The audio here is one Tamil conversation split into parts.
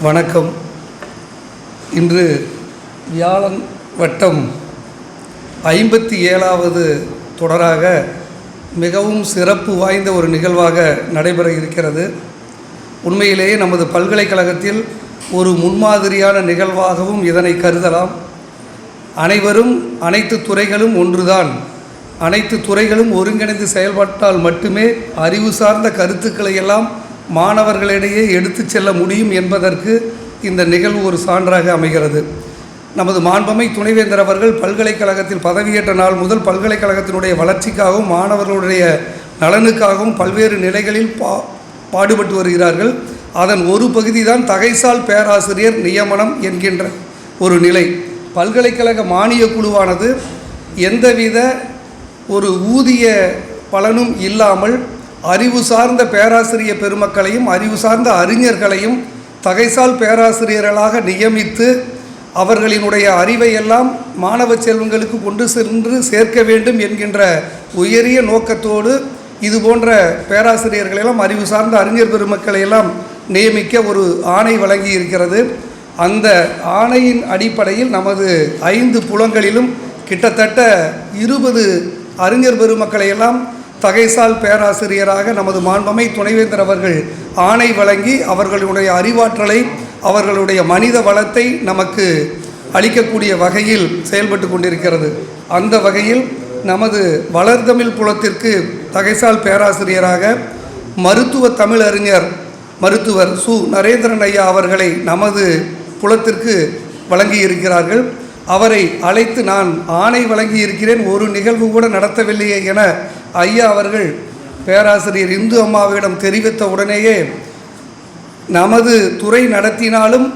வணக்கம். இன்று வியாழன் வட்டம் 57வது தொடராக மிகவும் சிறப்பு வாய்ந்த ஒரு நிகழ்வாக நடைபெற இருக்கிறது. உண்மையிலேயே நமது பல்கலைக்கழகத்தில் ஒரு முன்மாதிரியான நிகழ்வாகவும் இதனை கருதலாம். அனைவரும் அனைத்து துறைகளும் ஒன்றுதான். அனைத்து துறைகளும் ஒருங்கிணைந்து செயல்பட்டால் மட்டுமே அறிவு சார்ந்த கருத்துக்களை எல்லாம் மாணவர்களிடையே எடுத்து செல்ல முடியும் என்பதற்கு இந்த நிகழ்வு ஒரு சான்றாக அமைகிறது. நமது மாண்புமை துணைவேந்தர் அவர்கள் பல்கலைக்கழகத்தில் பதவியேற்ற நாள் முதல் பல்கலைக்கழகத்தினுடைய வளர்ச்சிக்காகவும் மாணவர்களுடைய நலனுக்காகவும் பல்வேறு நிலைகளில் பாடுபட்டு வருகிறார்கள். அதன் ஒரு பகுதி தான் தகைசால் பேராசிரியர் நியமனம் என்கின்ற ஒரு நிலை. பல்கலைக்கழக மானிய குழுவானது எந்தவித ஒரு ஊதிய பலனும் இல்லாமல் அறிவு சார்ந்த பேராசிரியர் பெருமக்களையும் அறிவு சார்ந்த அறிஞர்களையும் தகைசால் பேராசிரியர்களாக நியமித்து அவர்களினுடைய அறிவையெல்லாம் மாணவ செல்வங்களுக்கு கொண்டு சென்று சேர்க்க வேண்டும் என்கின்ற உயரிய நோக்கத்தோடு இது போன்ற பேராசிரியர்களெல்லாம் அறிவு சார்ந்த அறிஞர் பெருமக்களையெல்லாம் நியமிக்க ஒரு ஆணை வழங்கி இருக்கிறது. அந்த ஆணையின் அடிப்படையில் நமது 5 புலங்களிலும் கிட்டத்தட்ட 20 அறிஞர் பெருமக்களையெல்லாம் தகைசால் பேராசிரியராக நமது மாண்புமை துணைவேந்தர் அவர்கள் ஆணை வழங்கி அவர்களுடைய அறிவாற்றலை அவர்களுடைய மனித வளத்தை நமக்கு அளிக்கக்கூடிய வகையில் செயல்பட்டு கொண்டிருக்கிறது. அந்த வகையில் நமது வளர்தமிழ் புலத்திற்கு தகைசால் பேராசிரியராக மருத்துவ தமிழறிஞர் மருத்துவர் சு நரேந்திரன் ஐயா அவர்களை நமது புலத்திற்கு வழங்கியிருக்கிறார்கள். அவரை அழைத்து நான் ஆணை வழங்கி இருக்கிறேன், ஒரு நிகழ்வு கூட நடத்தவில்லையே என ஐயா அவர்கள் பேராசிரியர் இந்து அம்மாவிடம் தெரிவித்த உடனேயே நமது துறை நடத்தினாலும்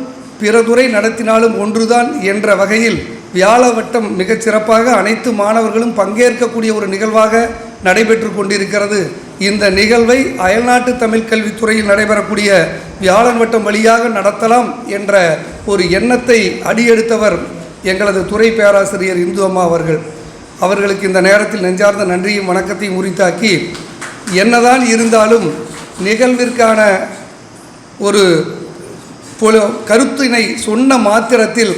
பிற துறை நடத்தினாலும் ஒன்றுதான் என்ற வகையில் வியாழ வட்டம் மிகச் சிறப்பாக அனைத்து மாணவர்களும் பங்கேற்கக்கூடிய ஒரு நிகழ்வாக நடைபெற்று கொண்டிருக்கிறது. இந்த நிகழ்வை அயல்நாட்டு தமிழ் கல்வித்துறையில் நடைபெறக்கூடிய வியாழன் வட்டம் வழியாக நடத்தலாம் என்ற ஒரு எண்ணத்தை அடியெடுத்தவர் எங்களது துறை பேராசிரியர் இந்து அம்மா அவர்கள். அவர்களுக்கு இந்த நேரத்தில் நெஞ்சார்ந்த நன்றியும் வணக்கத்தையும் உரித்தாக்கி, என்னதான் இருந்தாலும் நிகழ்விற்கான ஒரு கருத்தினை சொன்ன மாத்திரத்தில்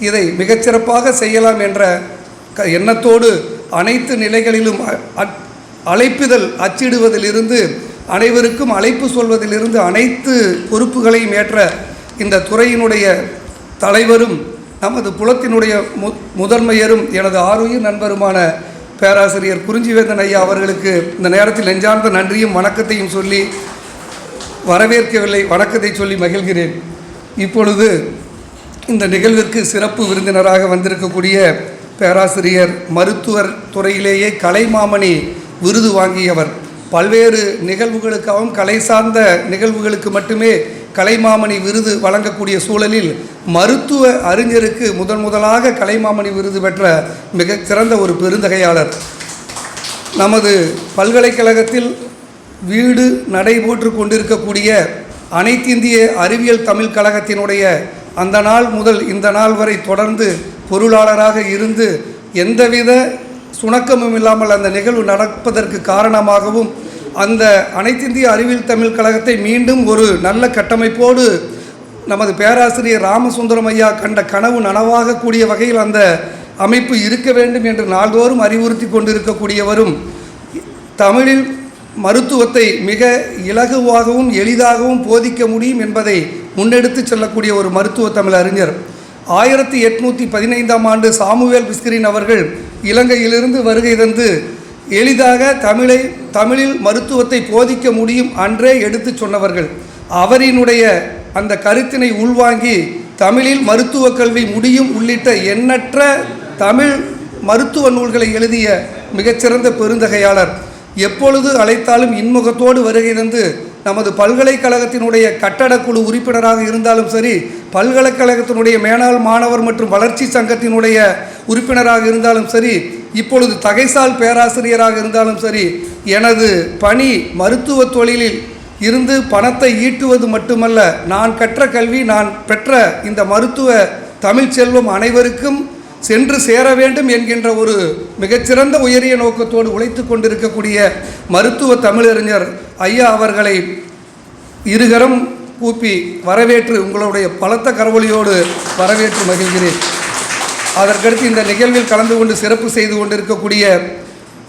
இதை மிகச்சிறப்பாக செய்யலாம் என்ற எண்ணத்தோடு அனைத்து நிலைகளிலும் அழைப்புதல் அச்சிடுவதிலிருந்து அனைவருக்கும் அழைப்பு சொல்வதிலிருந்து அனைத்து பொறுப்புகளையும் ஏற்ற இந்த துறையினுடைய தலைவரும் நமது புலத்தினுடைய முதன்மையரும் எனது ஆருயிர் நண்பருமான பேராசிரியர் குறிஞ்சிவேந்தன் ஐயா அவர்களுக்கு இந்த நேரத்தில் நெஞ்சார்ந்த நன்றியும் வணக்கத்தையும் சொல்லி வரவேற்கவில்லை, வணக்கத்தை சொல்லி மகிழ்கிறேன். இப்பொழுது இந்த நிகழ்விற்கு சிறப்பு விருந்தினராக வந்திருக்கக்கூடிய பேராசிரியர் மருத்துவர் துறையிலேயே கலைமாமணி விருது வாங்கியவர். பல்வேறு நிகழ்வுகளுக்காகவும் கலை சார்ந்த நிகழ்வுகளுக்கு மட்டுமே கலைமாமணி விருது வழங்கக்கூடிய சூழலில் மருத்துவ அறிஞருக்கு முதலாக கலைமாமணி விருது பெற்ற மிகச் சிறந்த ஒரு பெருந்தகையாளர். நமது பல்கலைக்கழகத்தில் வீடு நடைபெற்று கொண்டிருக்கக்கூடிய அனைத்திந்திய அறிவியல் தமிழ் கழகத்தினுடைய அந்த நாள் முதல் இந்த நாள் வரை தொடர்ந்து பொருளாளராக இருந்து எந்தவித சுணக்கமும் இல்லாமல் அந்த நிகழ்வு நடப்பதற்கு காரணமாகவும் அந்த அனைத்திந்திய அறிவியல் தமிழ் கழகத்தை மீண்டும் ஒரு நல்ல கட்டமைப்போடு நமது பேராசிரியர் ராமசுந்தரம் ஐயா கண்ட கனவு நனவாகக்கூடிய வகையில் அந்த அமைப்பு இருக்க வேண்டும் என்று நாள்தோறும் அறிவுறுத்தி கொண்டிருக்கக்கூடியவரும் தமிழில் மருத்துவத்தை மிக இலகுவாகவும் எளிதாகவும் போதிக்க முடியும் என்பதை முன்னெடுத்து செல்லக்கூடிய ஒரு மருத்துவ தமிழ் அறிஞர். 1815ஆம் ஆண்டு சாமுவேல் பிஸ்கரின் அவர்கள் இலங்கையிலிருந்து வருகை தந்து எளிதாக தமிழில் மருத்துவத்தை போதிக்க முடியும் அன்றே எடுத்து சொன்னவர்கள். அவரினுடைய அந்த கருத்தினை உள்வாங்கி தமிழில் மருத்துவ கல்வி முடியும் உள்ளிட்ட எண்ணற்ற தமிழ் மருத்துவ நூல்களை எழுதிய மிகச்சிறந்த பெருந்தகையாளர். எப்பொழுது அழைத்தாலும் இன்முகத்தோடு வருகை தந்து நமது பல்கலைக்கழகத்தினுடைய கட்டடக்குழு உறுப்பினராக இருந்தாலும் சரி, பல்கலைக்கழகத்தினுடைய மேனாள் மாணவர் மற்றும் வளர்ச்சி சங்கத்தினுடைய உறுப்பினராக இருந்தாலும் சரி, இப்பொழுது தகைசால் பேராசிரியராக இருந்தாலும் சரி, எனது பணி மருத்துவ தொழிலில் இருந்து பணத்தை ஈட்டுவது மட்டுமல்ல, நான் கற்ற கல்வி நான் பெற்ற இந்த மருத்துவ தமிழ் செல்வம் அனைவருக்கும் சென்று சேர வேண்டும் என்கின்ற ஒரு மிகச்சிறந்த உயரிய நோக்கத்தோடு உழைத்து கொண்டிருக்கக்கூடிய மருத்துவ தமிழறிஞர் ஐயா அவர்களை இருகரம் கூப்பி வரவேற்று உங்களுடைய பலத்த கரவொலியோடு வரவேற்று மகிழ்கிறேன். அதற்கடுத்து இந்த நிகழ்வில் கலந்து கொண்டு சிறப்பு செய்து கொண்டிருக்கக்கூடிய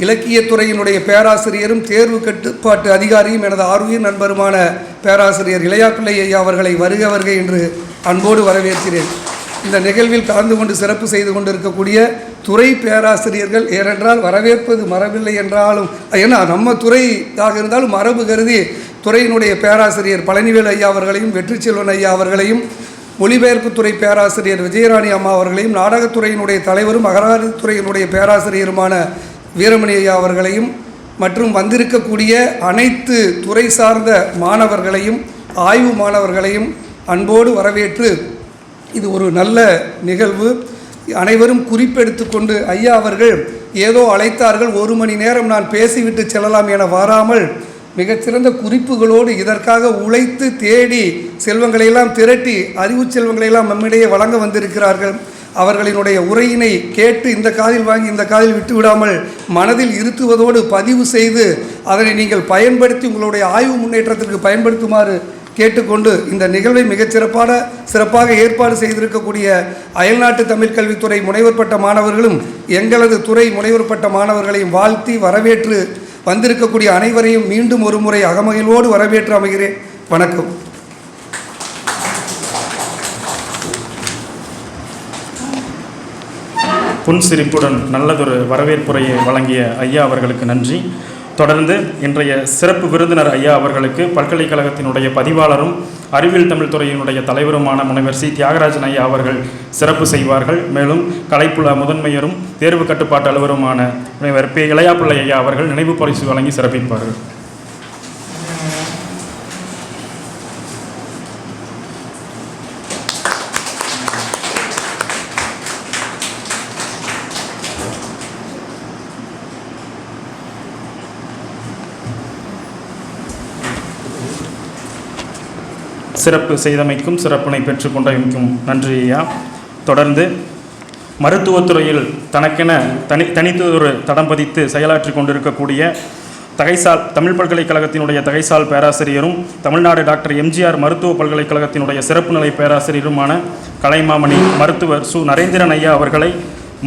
இலக்கியத்துறையினுடைய பேராசிரியரும் தேர்வு கட்டுப்பாட்டு அதிகாரியும் எனது ஆர்வீர் நண்பருமான பேராசிரியர் இளையாப்பிள்ளை ஐயா அவர்களை வருக வருக என்று அன்போடு வரவேற்கிறேன். இந்த நிகழ்வில் கலந்து கொண்டு சிறப்பு செய்து கொண்டிருக்கக்கூடிய துறை பேராசிரியர்கள், ஏனென்றால் வரவேற்பது மரபில்லை என்றாலும், ஏன்னா நம்ம துறையாக இருந்தாலும் மரபு கருதி துறையினுடைய பேராசிரியர் பழனிவேல் ஐயா அவர்களையும், வெற்றி செல்வன் ஐயா அவர்களையும், மொழிபெயர்ப்புத்துறை பேராசிரியர் விஜயராணி அம்மா அவர்களையும், நாடகத்துறையினுடைய தலைவரும் அகராதித்துறையினுடைய பேராசிரியருமான வீரமணி ஐயா அவர்களையும் மற்றும் வந்திருக்கக்கூடிய அனைத்து துறை சார்ந்த மாணவர்களையும் ஆய்வு மாணவர்களையும் அன்போடு வரவேற்று, இது ஒரு நல்ல நிகழ்வு. அனைவரும் குறிப்பெடுத்து கொண்டு, ஐயா அவர்கள் ஏதோ அழைத்தார்கள், 1 மணி நேரம் நான் பேசிவிட்டு செல்லலாம் என வராமல் மிகச்சிறந்த குறிப்புகளோடு இதற்காக உழைத்து தேடி செல்வங்களையெல்லாம் திரட்டி அறிவு செல்வங்களையெல்லாம் நம்மிடையே வழங்க வந்திருக்கிறார்கள். அவர்களினுடைய உரையினை கேட்டு இந்த காதில் வாங்கி இந்த காதில் விட்டு விடாமல் மனதில் இருத்துவதோடு பதிவு செய்து அதனை நீங்கள் பயன்படுத்தி உங்களுடைய ஆய்வு முன்னேற்றத்திற்கு பயன்படுத்துமாறு கேட்டுக்கொண்டு, இந்த நிகழ்வை சிறப்பாக ஏற்பாடு செய்திருக்கக்கூடிய அயல்நாட்டு தமிழ் கல்வித்துறை முனைவர் பட்ட மாணவர்களும் எங்களது துறை முனைவர் பட்ட மாணவர்களையும் வாழ்த்தி வரவேற்று வந்திருக்கக்கூடிய அனைவரையும் மீண்டும் ஒரு முறை அகமகிழ்வோடு வரவேற்று அமைகிறேன். வணக்கம். புன்சிரிப்புடன் நல்லதொரு வரவேற்புரையை வழங்கிய ஐயா அவர்களுக்கு நன்றி. தொடர்ந்து இன்றைய சிறப்பு விருந்தினர் ஐயா அவர்களுக்கு பல்கலைக்கழகத்தினுடைய பதிவாளரும் அறிவியல் தமிழ் துறையினுடைய தலைவருமான முனைவர் சி தியாகராஜன் ஐயா அவர்கள் சிறப்பு செய்வார்கள். மேலும் கலைப்புல முதன்மையரும் தேர்வு கட்டுப்பாட்டு அலுவலருமான முனைவர் பி இளையாப்பிள்ளை ஐயா அவர்கள் நினைவு பரிசு வழங்கி சிறப்பிப்பார்கள். சிறப்பு செய்தமைக்கும் சிறப்பினை பெற்றுக்கொண்டமைக்கும் நன்றி ஐயா. தொடர்ந்து மருத்துவத்துறையில் தனக்கென தனித்தொரு தடம் பதித்து செயலாற்றி கொண்டிருக்கக்கூடிய தமிழ் பல்கலைக்கழகத்தினுடைய தகைசால் பேராசிரியரும் தமிழ்நாடு டாக்டர் எம்ஜிஆர் மருத்துவ பல்கலைக்கழகத்தினுடைய சிறப்பு நிலை பேராசிரியருமான கலைமாமணி மருத்துவர் சு நரேந்திரன் ஐயா அவர்களை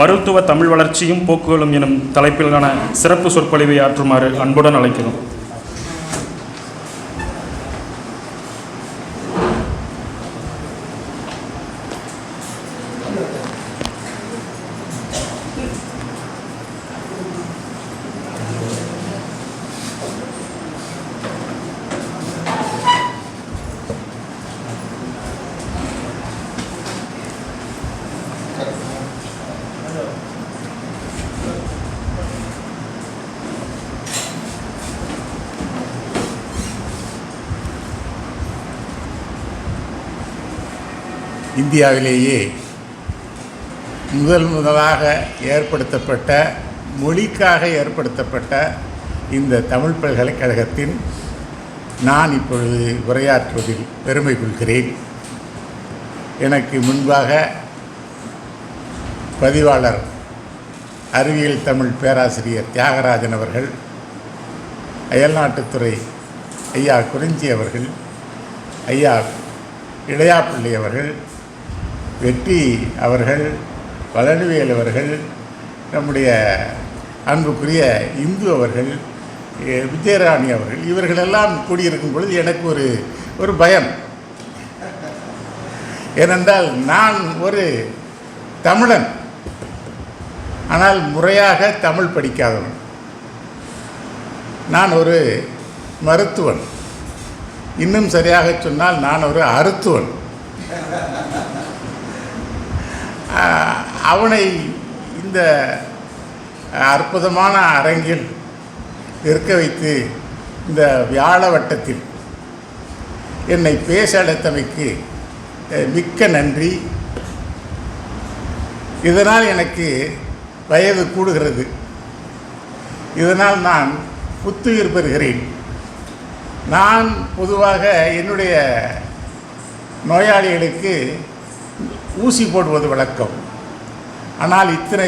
மருத்துவ தமிழ் வளர்ச்சியும் போக்குகளும் எனும் தலைப்பிலான சிறப்பு சொற்பொழிவை ஆற்றுமாறு அன்புடன் அழைக்கிறோம். இந்தியாவிலேயே முதலாக ஏற்படுத்தப்பட்ட மொழிக்காக ஏற்படுத்தப்பட்ட இந்த தமிழ் பல்கலைக்கழகத்தின் நான் இப்பொழுது உரையாற்றுவதில் பெருமை கொள்கிறேன். எனக்கு முன்பாக பதிவாளர் அறிவியல் தமிழ் பேராசிரியர் தியாகராஜன் அவர்கள், அயல்நாட்டுத்துறை ஐயா குறிஞ்சி அவர்கள், ஐயா இளையாப்பிள்ளை அவர்கள், வெற்றி அவர்கள், பழனிவேல் அவர்கள், நம்முடைய அன்புக்குரிய இந்து அவர்கள், விஜயராணி அவர்கள், இவர்களெல்லாம் கூடியிருக்கும் பொழுது எனக்கு ஒரு பயம். ஏனென்றால் நான் ஒரு தமிழன், ஆனால் முறையாக தமிழ் படிக்காதவன். நான் ஒரு மருத்துவன், இன்னும் சரியாக சொன்னால் நான் ஒரு அருத்துவன். அவனை இந்த அற்புதமான அரங்கில் இருக்க வைத்து இந்த வியாழ வட்டத்தில் என்னை பேச அழைத்தமைக்கு மிக்க நன்றி. இதனால் எனக்கு வயது கூடுகிறது, இதனால் நான் புத்துயிர் பெறுகிறேன். நான் பொதுவாக என்னுடைய நோயாளிகளுக்கு ஊசி போடுவது வழக்கம். ஆனால் இத்தனை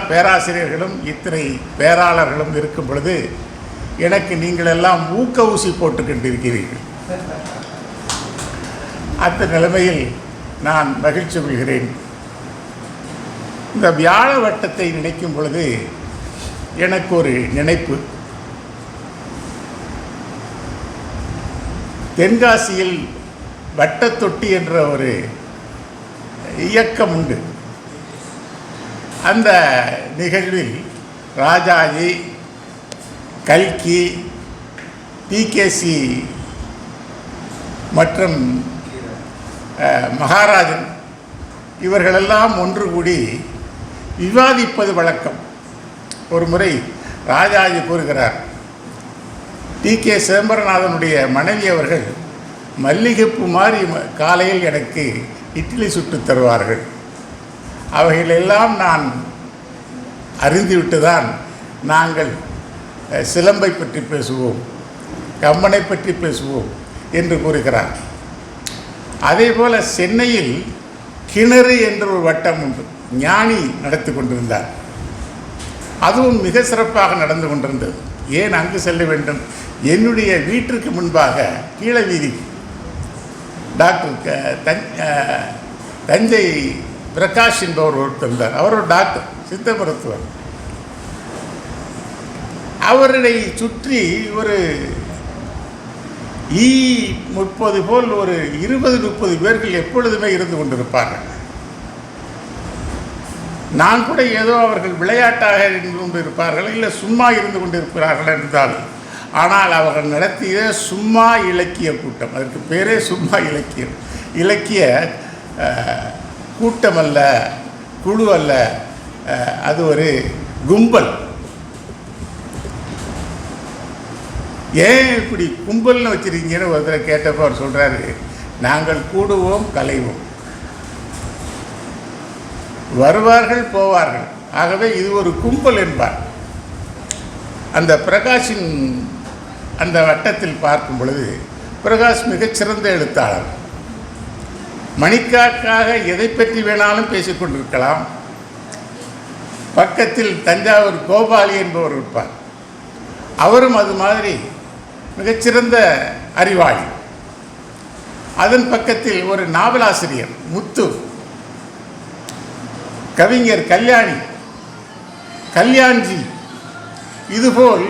பேராசிரியர்களும் இத்தனை பேராளர்களும் இருக்கும் பொழுது எனக்கு நீங்கள் எல்லாம் ஊக்க ஊசி போட்டுக்கொண்டிருக்கிறீர்கள். அந்த நிலைமையில் நான் மகிழ்ச்சி கொள்கிறேன். இந்த வியாழ வட்டத்தை நினைக்கும் பொழுது எனக்கு ஒரு நினைப்பு. தென்காசியில் வட்டத்தொட்டி என்ற ஒரு இயக்கம் உண்டு. அந்த நிகழ்வில் ராஜாஜி, கல்கி, டிகேசி மற்றும் மகாராஜன் இவர்களெல்லாம் ஒன்று கூடி விவாதிப்பது வழக்கம். ஒரு முறை ராஜாஜி கூறுகிறார், டி.கே. சிதம்பரநாதனுடைய மனைவி அவர்கள் மல்லிகைப்பூ மாதிரி காலையில் எனக்கு இட்லி சுட்டு தருவார்கள். அவைகளெல்லாம் நான் அறிந்துவிட்டுதான் நாங்கள் சிலம்பை பற்றி பேசுவோம், கம்பனை பற்றி பேசுவோம் என்று கூறுகிறார். அதே போல் சென்னையில் கிணறு என்ற ஒரு வட்டம் உண்டு. ஞானி நடத்தி கொண்டிருந்தார். அதுவும் மிக சிறப்பாக நடந்து கொண்டிருந்தது. ஏன் அங்கு செல்ல வேண்டும்? என்னுடைய வீட்டிற்கு முன்பாக கீழ வீதி டாக்டர் தஞ்சை பிரகாஷ் என்பவர் ஒருத்தர் இருந்தார். அவர் ஒரு டாக்டர், சித்த மருத்துவர். அவரை சுற்றி ஒரு 30 போல் ஒரு 20-30 பேர்கள் எப்பொழுதுமே இருந்து கொண்டிருப்பார்கள். நான் கூட ஏதோ அவர்கள் விளையாட்டாக இருந்து கொண்டு இருப்பார்கள், இல்லை சும்மா இருந்து கொண்டிருக்கிறார்கள் என்றால், ஆனால் அவர்கள் நடத்திய சும்மா இலக்கிய கூட்டம். அதற்கு பேரே சும்மா இலக்கியம். இலக்கிய கூட்டம் அல்ல, குழு அல்ல, அது ஒரு கும்பல். ஏன் இப்படி கும்பல்னு வச்சுருக்கீங்கன்னு ஒருத்தர் கேட்டப்போ அவர் சொல்கிறாரு, நாங்கள் கூடுவோம், கலைவோம், வருவார்கள், போவார்கள், ஆகவே இது ஒரு கும்பல் என்பார். அந்த பிரகாஷின் அந்த வட்டத்தில் பார்க்கும் பொழுது பிரகாஷ் மிகச்சிறந்த எழுத்தாளர். மணிக்காக்காக எதை பற்றி வேணாலும் பேசிக்கொண்டிருக்கலாம். பக்கத்தில் தஞ்சாவூர் கோபாலி என்பவர் இருப்பார். அவரும் அது மாதிரி மிகச்சிறந்த அறிவாளி. அதன் பக்கத்தில் ஒரு நாவலாசிரியர் முத்து, கவிஞர் கல்யாண்ஜி, இதுபோல்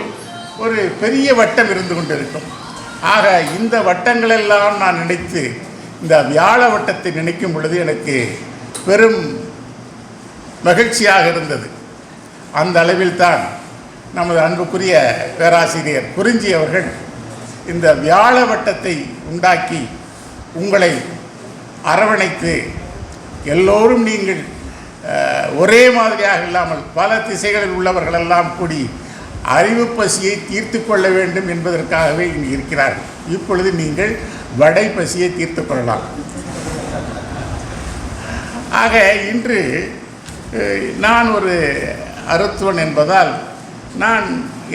ஒரு பெரிய வட்டம் இருந்து கொண்டிருக்கும். ஆக இந்த வட்டங்களெல்லாம் நான் நினைத்து இந்த வியாழ வட்டத்தை நினைக்கும் பொழுது எனக்கு பெரும் மகிழ்ச்சியாக இருந்தது. அந்த அளவில் தான் நமது அன்புக்குரிய பேராசிரியர் குறிஞ்சி அவர்கள் இந்த வியாழ வட்டத்தை உண்டாக்கி உங்களை அரவணைத்து எல்லோரும் நீங்கள் ஒரே மாதிரியாக இல்லாமல் பல திசைகளில் உள்ளவர்களெல்லாம் கூடி அறிவு பசியை தீர்த்து கொள்ள வேண்டும் என்பதற்காகவே இங்கு இருக்கிறார்கள். இப்பொழுது நீங்கள் வடை பசியை தீர்த்து கொள்ளலாம். ஆக இன்று நான் ஒரு அருத்துவன் என்பதால் நான்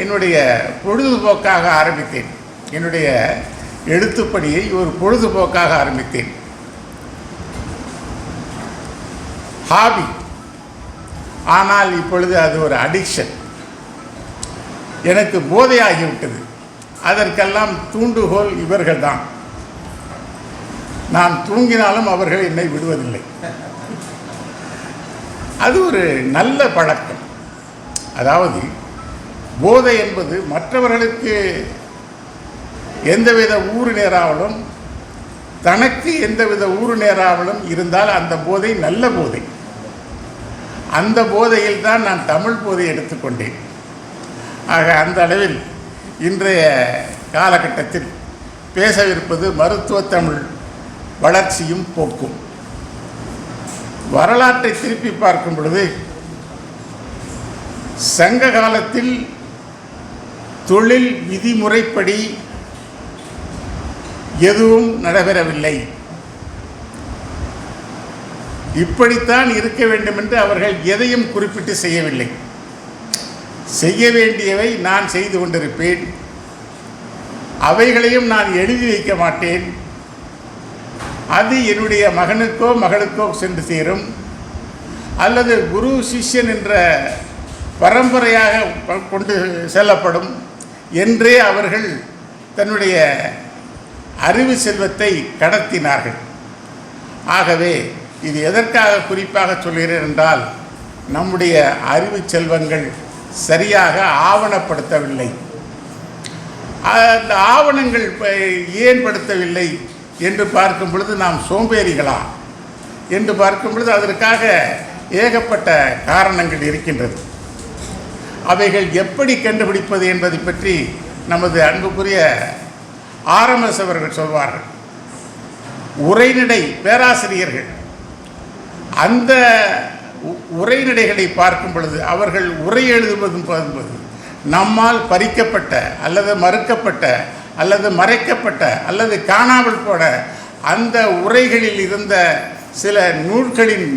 என்னுடைய பொழுதுபோக்காக ஆரம்பித்தேன். என்னுடைய எழுத்துப்பணியை ஒரு பொழுதுபோக்காக ஆரம்பித்தேன், ஹாபி. ஆனால் இப்பொழுது அது ஒரு அடிக்ஷன், எனக்கு போதையாகிவிட்டது. அதற்கெல்லாம் தூண்டுகோல் இவர்கள்தான். நான் தூங்கினாலும் அவர்கள் என்னை விடுவதில்லை. அது ஒரு நல்ல பழக்கம். அதாவது போதை என்பது மற்றவர்களுக்கு எந்தவித ஊறு நேராவலும் தனக்கு எந்தவித ஊறு நேராவலும் இருந்தால் அந்த போதை நல்ல போதை. அந்த போதையில் தான் நான் தமிழ் போதை எடுத்துக்கொண்டேன். ஆக அந்த அளவில் இன்றைய காலகட்டத்தில் பேசவிருப்பது மருத்துவ தமிழ் வளர்ச்சியும் போக்கும். வரலாற்றை திருப்பி பார்க்கும் பொழுது சங்க காலத்தில் தொழில் விதிமுறைப்படி எதுவும் நடைபெறவில்லை. இப்படித்தான் இருக்க வேண்டும் என்று அவர்கள் எதையும் குறிப்பிட்டு செய்யவில்லை. செய்ய வேண்டியவை நான் செய்து கொண்டிருப்பேன், அவைகளையும் நான் எழுதி வைக்க மாட்டேன். அது என்னுடைய மகனுக்கோ மகளுக்கோ சென்று சேரும், அல்லது குரு சிஷ்யன் என்ற பரம்பரையாக கொண்டு செல்லப்படும் என்றே அவர்கள் தன்னுடைய அறிவு செல்வத்தை கடத்தினார்கள். ஆகவே இது எதற்காக குறிப்பாக சொல்கிறேன் என்றால், நம்முடைய அறிவு செல்வங்கள் சரியாக ஆவணப்படுத்தவில்லை. அந்த ஆவணங்கள் ஏன் படுத்தவில்லை என்று பார்க்கும் பொழுது நாம் சோம்பேறிகளா என்று பார்க்கும் பொழுது அதற்காக ஏகப்பட்ட காரணங்கள் இருக்கின்றது. அவைகள் எப்படி கண்டுபிடிப்பது என்பதை பற்றி நமது அன்புக்குரிய ஆர்எம்எஸ் அவர்கள் சொல்வார்கள். உரைநடை பேராசிரியர்கள் அந்த உரைநடைகளை பார்க்கும் பொழுது அவர்கள் உரை எழுதுவதும் பார்க்கும்போது நம்மால் பறிக்கப்பட்ட அல்லது மறுக்கப்பட்ட அல்லது மறைக்கப்பட்ட அல்லது காணாமல் போன அந்த உரைகளில் இருந்த சில நூல்களின்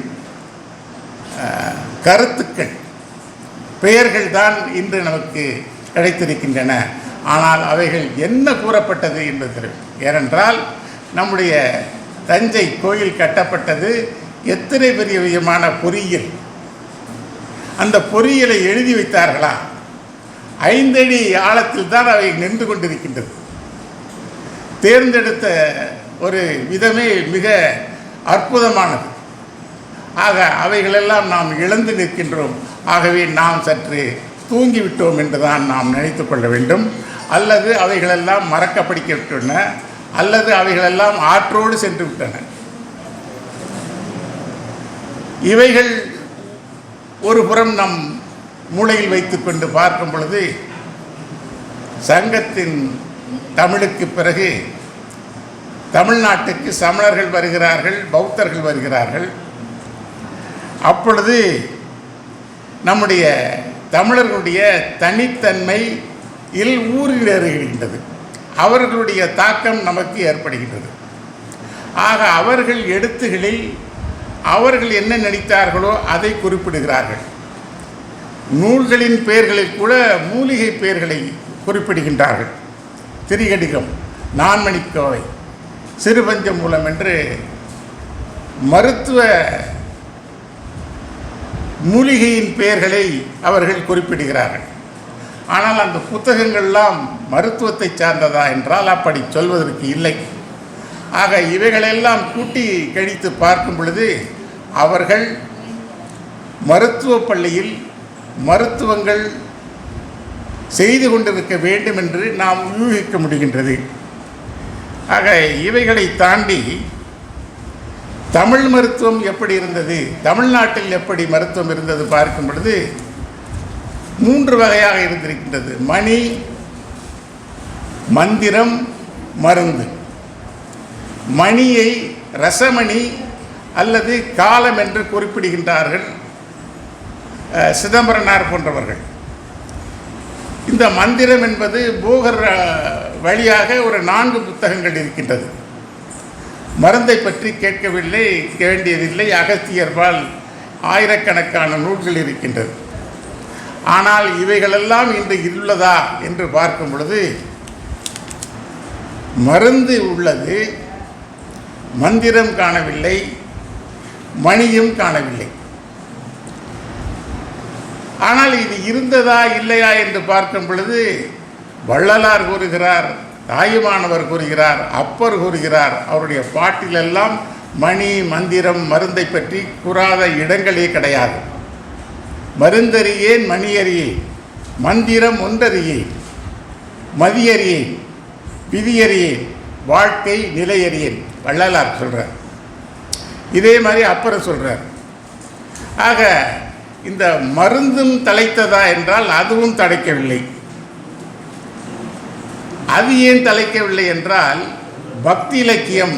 கருத்துக்கள் பெயர்கள் தான் இன்று நமக்கு கிடைத்திருக்கின்றன. ஆனால் அவைகள் என்ன கூறப்பட்டது என்பது தெரியும். ஏனென்றால் நம்முடைய தஞ்சை கோயில் கட்டப்பட்டது எத்தனை பெரிய விதமான பொறியியல். அந்த பொறியியலை எழுதி வைத்தார்களா? 5 அடி ஆழத்தில் தான் அவை நின்று கொண்டிருக்கின்றது. தேர்ந்தெடுத்த ஒரு விதமே மிக அற்புதமானது. ஆக அவைகளெல்லாம் நாம் இழந்து நிற்கின்றோம். ஆகவே நாம் சற்று தூங்கிவிட்டோம் என்றுதான் நாம் நினைத்து கொள்ள வேண்டும். அல்லது அவைகளெல்லாம் மறக்கப்படிக்கின்றன, அல்லது அவைகளெல்லாம் ஆற்றோடு சென்று விட்டன. இவைகள் ஒரு புறம் நம் மூளையில் வைத்துக்கொண்டு பார்க்கும் பொழுது, சங்கத்தின் தமிழுக்கு பிறகு தமிழ்நாட்டுக்கு சமணர்கள் வருகிறார்கள், பௌத்தர்கள் வருகிறார்கள். அப்பொழுது நம்முடைய தமிழர்களுடைய தனித்தன்மையில் ஊறிடுகின்றது. அவர்களுடைய தாக்கம் நமக்கு ஏற்படுகின்றது. ஆக அவர்கள் எழுத்துகளில் அவர்கள் என்ன நினைத்தார்களோ அதை குறிப்பிடுகிறார்கள். நூல்களின் பெயர்களில் கூட மூலிகை பெயர்களை குறிப்பிடுகின்றார்கள். திரிகடிகம், நான்மணிக்கோவை, சிறுபஞ்சமூலம் என்று மருத்துவ மூலிகையின் பெயர்களை அவர்கள் குறிப்பிடுகிறார்கள். ஆனால் அந்த புத்தகங்கள்லாம் மருத்துவத்தை சார்ந்ததா என்றால் அப்படி சொல்வதற்கு இல்லை. ஆக இவைகளெல்லாம் கூட்டி கழித்து பார்க்கும் பொழுது அவர்கள் மருத்துவ பள்ளியில் மருத்துவங்கள் செய்து கொண்டிருக்க வேண்டும் என்று நாம் யூகிக்க முடிகின்றது. ஆக இவைகளை தாண்டி தமிழ் மருத்துவம் எப்படி இருந்தது, தமிழ்நாட்டில் எப்படி மருத்துவம் இருந்தது பார்க்கும் பொழுது 3 வகையாக இருந்திருக்கின்றது. மணி, மந்திரம், மருந்து. மணியை ரசமணி அல்லது காலம் என்று குறிப்பிடுகின்றார்கள் சிதம்பரனார் போன்றவர்கள். இந்த மந்திரம் என்பது போகர் வழியாக ஒரு 4 புத்தகங்கள் இருக்கின்றது. மருந்தை பற்றி கேட்கவில்லை, வேண்டியதில்லை. அகத்தியர்பால் ஆயிரக்கணக்கான நூல்கள் இருக்கின்றது. ஆனால் இவைகளெல்லாம் இன்று உள்ளதா என்று பார்க்கும் பொழுது மருந்து உள்ளது, மந்திரம் காணவில்லை, மணியும் காணவில்லை. ஆனால் இது இருந்ததா இல்லையா என்று பார்க்கும் பொழுது வள்ளலார் கூறுகிறார், தாயுமானவர் கூறுகிறார், அப்பர் கூறுகிறார். அவருடைய பாட்டிலெல்லாம் மணி, மந்திரம், மருந்தை பற்றி கூறாத இடங்களே கிடையாது. மருந்தறியேன் மணியறியேன், மந்திரம் ஒன்றறியேன், மதியறியேன், விதியறியேன், வாழ்க்கை நிலையறியேன் வள்ளலார் சொல்கிறார். இதே மாதிரி அப்பர் சொல்கிறார். ஆக இந்த மருந்தும் தலைத்ததா என்றால் அதுவும் தலைக்கவில்லை. அது ஏன் தலைக்கவில்லை என்றால் பக்தி இலக்கியம்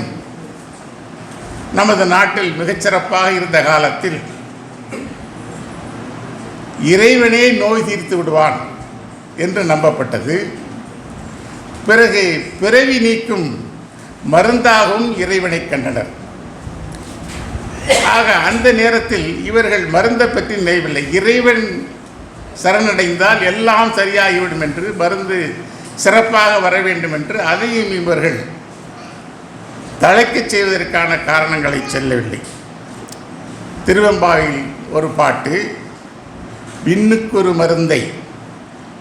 நமது நாட்டில் மிகச்சிறப்பாக இருந்த காலத்தில் இறைவனே நோய் தீர்த்து விடுவான் என்று நம்பப்பட்டது. பிறகு பிறவி நீக்கும் மருந்தாகவும் இறைவனை கண்டனர். ஆக அந்த நேரத்தில் இவர்கள் மருந்தை பற்றி நினைவில்லை. இறைவன் சரணடைந்தால் எல்லாம் சரியாகிவிடும் என்று, மருந்து சிறப்பாக வர வேண்டும் என்று அதையும் இவர்கள் தலைக்கச் செய்வதற்கான காரணங்களை சொல்லவில்லை. திருவெம்பாவில் ஒரு பாட்டு, விண்ணுக்கொரு மருந்தை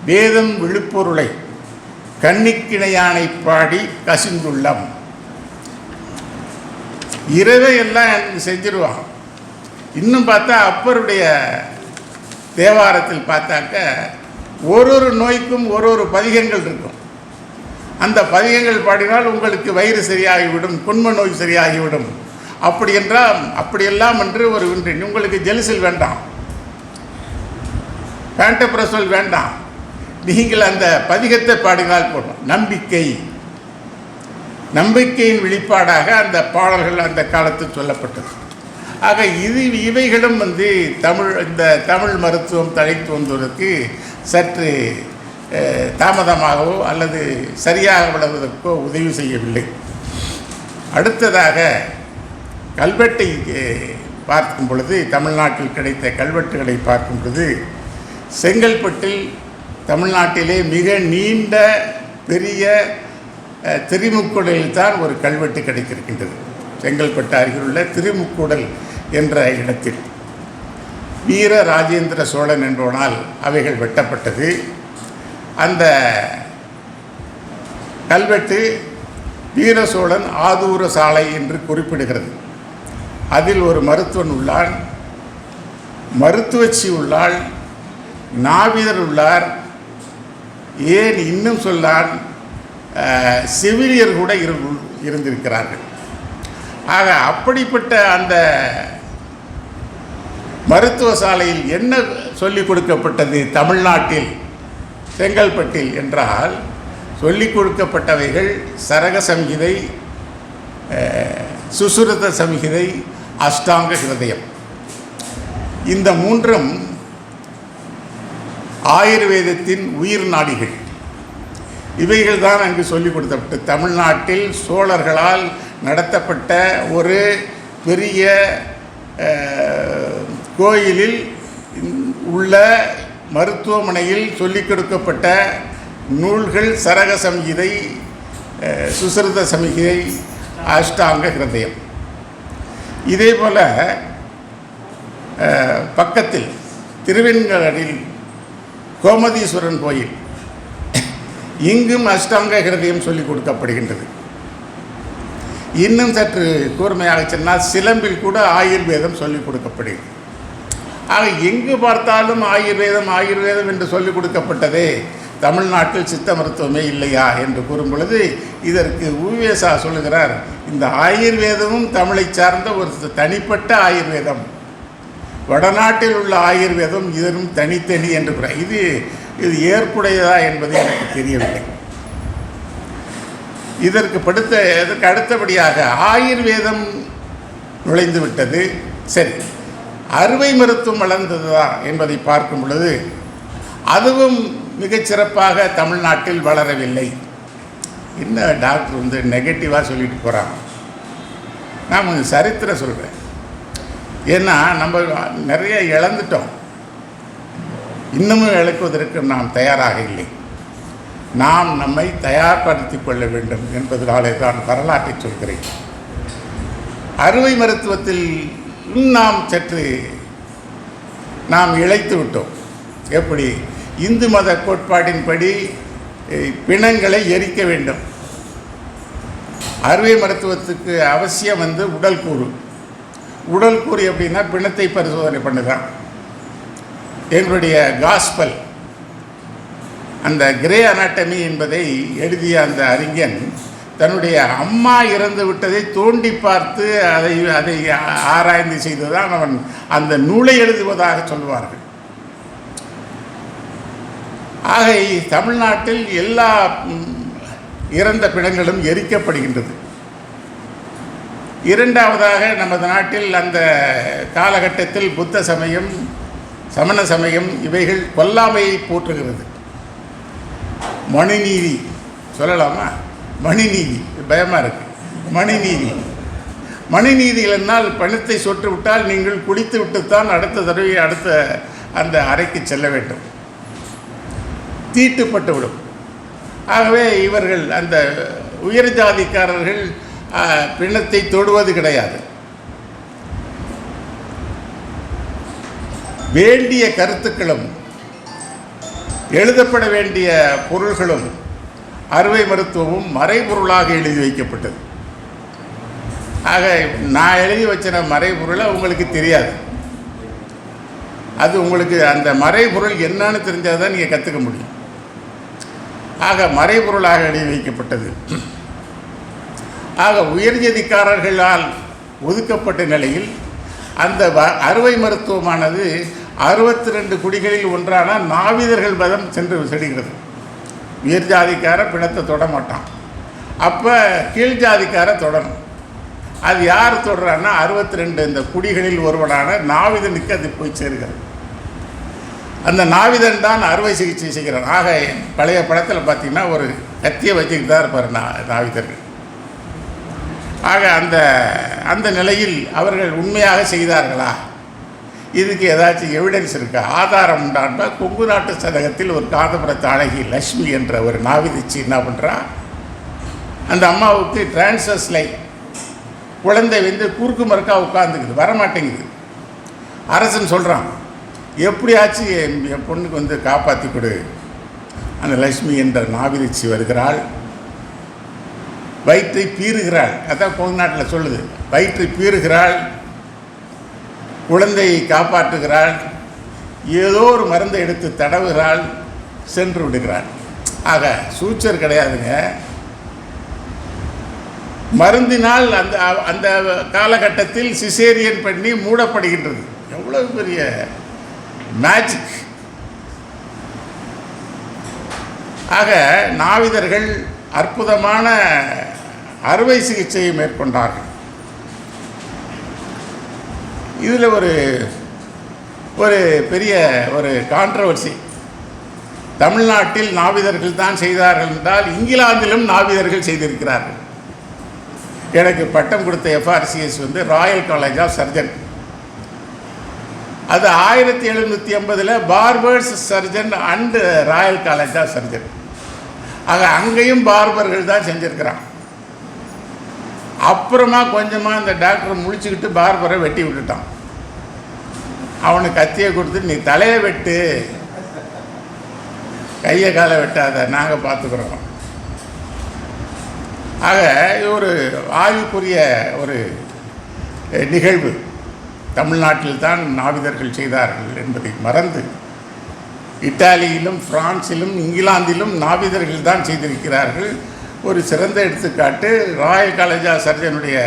வேதம் விழுப்பொருளை கண்ணிக்கிணையானை பாடி கசிந்துள்ளம். இரவே எல்லாம் எனக்கு செஞ்சிருவான். இன்னும் பார்த்தா அப்பருடைய தேவாரத்தில் பார்த்தாக்க ஒரு நோய்க்கும் ஒரு பதிகங்கள் இருக்கும். அந்த பதிகங்கள் பாடினால் உங்களுக்கு வயிறு சரியாகிவிடும், குண்ம நோய் சரியாகிவிடும். அப்படி என்றால் அப்படியெல்லாம் என்று ஒரு ஒன்றின் உங்களுக்கு ஜெலுசில் வேண்டாம், பேண்டப்ரசோல் வேண்டாம், நீங்கள் அந்த பதிகத்தை பாடினால் போடும். நம்பிக்கையின் வெளிப்பாடாக அந்த பாடல்கள் அந்த காலத்தில் சொல்லப்பட்டது. ஆக இவைகளும் இந்த தமிழ் மருத்துவம் தழைத்து வந்ததற்கு சற்று தாமதமாகவோ அல்லது சரியாக வளர்வதற்கோ உதவி செய்யவில்லை. அடுத்ததாக கல்வெட்டை பார்க்கும் பொழுது, தமிழ்நாட்டில் கிடைத்த கல்வெட்டுகளை பார்க்கும் பொழுது, செங்கல்பட்டில் தமிழ்நாட்டிலே மிக நீண்ட பெரிய திருமுக்கூடலில் தான் ஒரு கல்வெட்டு கிடைத்திருக்கின்றது. செங்கல்பட்டு அருகிலுள்ள திருமுக்கூடல் என்ற இடத்தில் வீர ராஜேந்திர சோழன் என்பவனால் அவைகள் வெட்டப்பட்டது. அந்த கல்வெட்டு வீர சோழன் ஆதூர சாலை என்று குறிப்பிடுகிறது. அதில் ஒரு மருத்துவன் உள்ளார், மருத்துவச்சி உள்ளாள், நாவிதர் உள்ளார், ஏன் இன்னும் சொல்லால் செவிலியர் கூட இருந்திருக்கிறார்கள். ஆக அப்படிப்பட்ட அந்த மருத்துவ சாலையில் என்ன சொல்லிக் கொடுக்கப்பட்டது தமிழ்நாட்டில் செங்கல்பட்டில் என்றால், சொல்லிக் கொடுக்கப்பட்டவைகள் சரக சம்ஹிதை, சுசுருத சம்ஹிதை, அஷ்டாங்க ஹிருதயம். இந்த மூன்றும் ஆயுர்வேதத்தின் உயிர் நாடிகள். இவைகள் தான் அங்கு சொல்லிக் கொடுக்கப்பட்டு தமிழ்நாட்டில் சோழர்களால் நடத்தப்பட்ட ஒரு பெரிய கோயிலில் உள்ள மருத்துவமனையில் சொல்லிக் கொடுக்கப்பட்ட நூல்கள் சரக சம்ஹிதை, சுசுருத சம்ஹிதை, அஷ்டாங்க ஹிருதயம். இதே போல் பக்கத்தில் திருவெண்காடில் கோமதீஸ்வரன் கோயில், இங்கும் அஷ்டாங்க ஹிருதயம் சொல்லிக் கொடுக்கப்படுகின்றது. இன்னும் சற்று கூர்மையாக சொன்னால் சிலம்பில் கூட ஆயுர்வேதம் சொல்லிக் கொடுக்கப்படுகிறது. ஆக எங்கு பார்த்தாலும் ஆயுர்வேதம் என்று சொல்லிக் கொடுக்கப்பட்டதே, தமிழ்நாட்டில் சித்த மருத்துவமே இல்லையா என்று கூறும் பொழுது இதற்கு உவேசா சொல்லுகிறார், இந்த ஆயுர்வேதமும் தமிழை சார்ந்த ஒரு தனிப்பட்ட ஆயுர்வேதம், வடநாட்டில் உள்ள ஆயுர்வேதம் இதனும் தனித்தனி என்று இது ஏற்புடையதா என்பது எனக்கு தெரியவில்லை. இதற்கு அடுத்தபடியாக ஆயுர்வேதம் நுழைந்து விட்டது. சரி, அறுவை மருத்துவம் வளர்ந்ததா என்பதை பார்க்கும் பொழுது அதுவும் மிகச்சிறப்பாக தமிழ்நாட்டில் வளரவில்லை. என்ன டாக்டர் நெகட்டிவாக சொல்லிட்டு போகிறாங்க. நான் கொஞ்சம் சரித்திரம் சொல்கிறேன். ஏன்னா நம்ம நிறைய இழந்துட்டோம், இன்னமும் இழக்குவதற்கு நாம் தயாராக இல்லை. நாம் நம்மை தயார்படுத்தி கொள்ள வேண்டும் என்பதனாலே தான் வரலாற்றை சொல்கிறேன். அறுவை மருத்துவத்தில் நாம் இழைத்து விட்டோம். எப்படி? இந்து மத கோட்பாட்டின்படி பிணங்களை எரிக்க வேண்டும். அறுவை மருத்துவத்துக்கு அவசியம் உடல் கூறு எப்படின்னா பிணத்தை பரிசோதனை பண்ணுதான். எங்களுடைய காஸ்பல், அந்த கிரே அனாட்டமி என்பதை எழுதிய அந்த அறிஞன் தன்னுடைய அம்மா இறந்து விட்டதை தோண்டி பார்த்து அதை ஆராய்ந்து செய்துதான் அவன் அந்த நூலை எழுதுவதாக சொல்வார்கள். ஆக தமிழ்நாட்டில் எல்லா இறந்த பிணங்களும் எரிக்கப்படுகின்றது. இரண்டாவதாக நமது நாட்டில் அந்த காலகட்டத்தில் புத்த சமயம், சமண சமயம் இவைகள் கொல்லாமையை போற்றுகிறது. மனுநீதி சொல்லலாமா? மனுநீதி பயமாக இருக்குது. மனுநீதியில் என்னால் பணத்தை சொட்டு விட்டால் நீங்கள் குடித்து விட்டுத்தான் அடுத்த அந்த அறைக்கு செல்ல வேண்டும், தீட்டுப்பட்டுவிடும். ஆகவே இவர்கள் அந்த உயர் ஜாதிக்காரர்கள் பிணத்தை தொடுவது கிடையாது. வேண்டிய கருத்துக்களும் எழுதப்பட வேண்டிய பொருள்களும் அறுவை மருத்துவமும் மறைபொருளாக எழுதி வைக்கப்பட்டது. ஆக நான் எழுதி வச்சின மறைபொருளை உங்களுக்கு தெரியாது. அது உங்களுக்கு அந்த மறைபொருள் என்னன்னு தெரிஞ்சால் தான் நீங்கள் கற்றுக்க முடியும். ஆக மறைபொருளாக எழுதி வைக்கப்பட்டது. ஆக உயர்ஜதிக்காரர்களால் ஒதுக்கப்பட்ட நிலையில் அந்த அறுவை மருத்துவமானது 62 குடிகளில் ஒன்றான நாவிதர்கள் மதம் சென்று செடுகிறது. உயர் ஜாதிக்கார பிணத்தை தொட மாட்டான். அப்போ கீழ் ஜாதிக்கார தொடரும். அது யார் தொடரான்னா 62 இந்த குடிகளில் ஒருவனான நாவிதனுக்கு அது போய் சேருகிறது. அந்த நாவிதன் தான் அறுவை சிகிச்சை செய்கிறான். ஆக பழைய படத்தில் பார்த்திங்கன்னா ஒரு கத்தியை வச்சுக்கிட்டு தான் இருப்பார் நாவிதர்கள். ஆக அந்த நிலையில் அவர்கள் உண்மையாக செய்தார்களா, இதுக்கு ஏதாச்சும் எவிடன்ஸ் இருக்கா, ஆதாரம் உண்டான்பா? கொங்கு நாட்டு சதகத்தில் ஒரு காதபுரத்து அழகி லக்ஷ்மி என்ற ஒரு நாவிதிச்சு என்ன பண்ணுறா, அந்த அம்மாவுக்கு டிரான்ஸ்வர்ஸ் லைன் குழந்தை வந்து குறுக்கு மறுக்கா உட்காந்துக்குது, வரமாட்டேங்குது. அரசன் சொல்கிறான், எப்படியாச்சும் என் பொண்ணுக்கு வந்து காப்பாற்றி கொடு. அந்த லக்ஷ்மி என்ற நாவிதிச்சு வருகிறாள், வயிற்றை பீறுகிறாள். அதான் கொங்கு நாட்டில் சொல்லுது, வயிற்றை பீறுகிறாள், குழந்தையை காப்பாற்றுகிறாள், ஏதோ ஒரு மருந்தை எடுத்து தடவுகிறாள், சென்று விடுகிறாள். ஆக சூச்சர் கிடையாதுங்க, மருந்தினால் அந்த அந்த காலகட்டத்தில் சிசேரியன் பண்ணி மூடப்படுகின்றது. எவ்வளவு பெரிய மேஜிக்! ஆக நாவிதர்கள் அற்புதமான அறுவை சிகிச்சையை மேற்கொண்டார்கள். இதில் ஒரு பெரிய ஒரு கான்ட்ரவர்சி, தமிழ்நாட்டில் நாவிதர்கள் தான் செய்தார்கள் என்றால் இங்கிலாந்திலும் நாவிதர்கள் செய்திருக்கிறார்கள். எனக்கு பட்டம் கொடுத்த எஃப்ஆர்சிஎஸ் வந்து ராயல் காலேஜ் ஆஃப் சர்ஜன். அது 1780 barbers surgeon and royal college of surgeon. ஆக அங்கேயும் பார்பர்கள் தான் செஞ்சுருக்கிறான். அப்புறமா கொஞ்சமாக இந்த டாக்டர் முழிச்சுக்கிட்டு பார்பரை வெட்டி விட்டுட்டான். அவனுக்கு கத்தியை கொடுத்து, நீ தலையை வெட்டு, கையை காலை வெட்டாத, நாங்கள் பார்த்துக்குறோம். ஆக ஒரு ஆய்வுக்குரிய ஒரு நிகழ்வு. தமிழ்நாட்டில் தான் நாவிதர்கள் செய்தார்கள் என்பதை மறந்து இத்தாலியிலும் பிரான்சிலும் இங்கிலாந்திலும் நாவிதர்கள் தான் செய்திருக்கிறார்கள். ஒரு சிறந்த எடுத்துக்காட்டு ராயல் காலேஜ் ஆஃப் சர்ஜனுடைய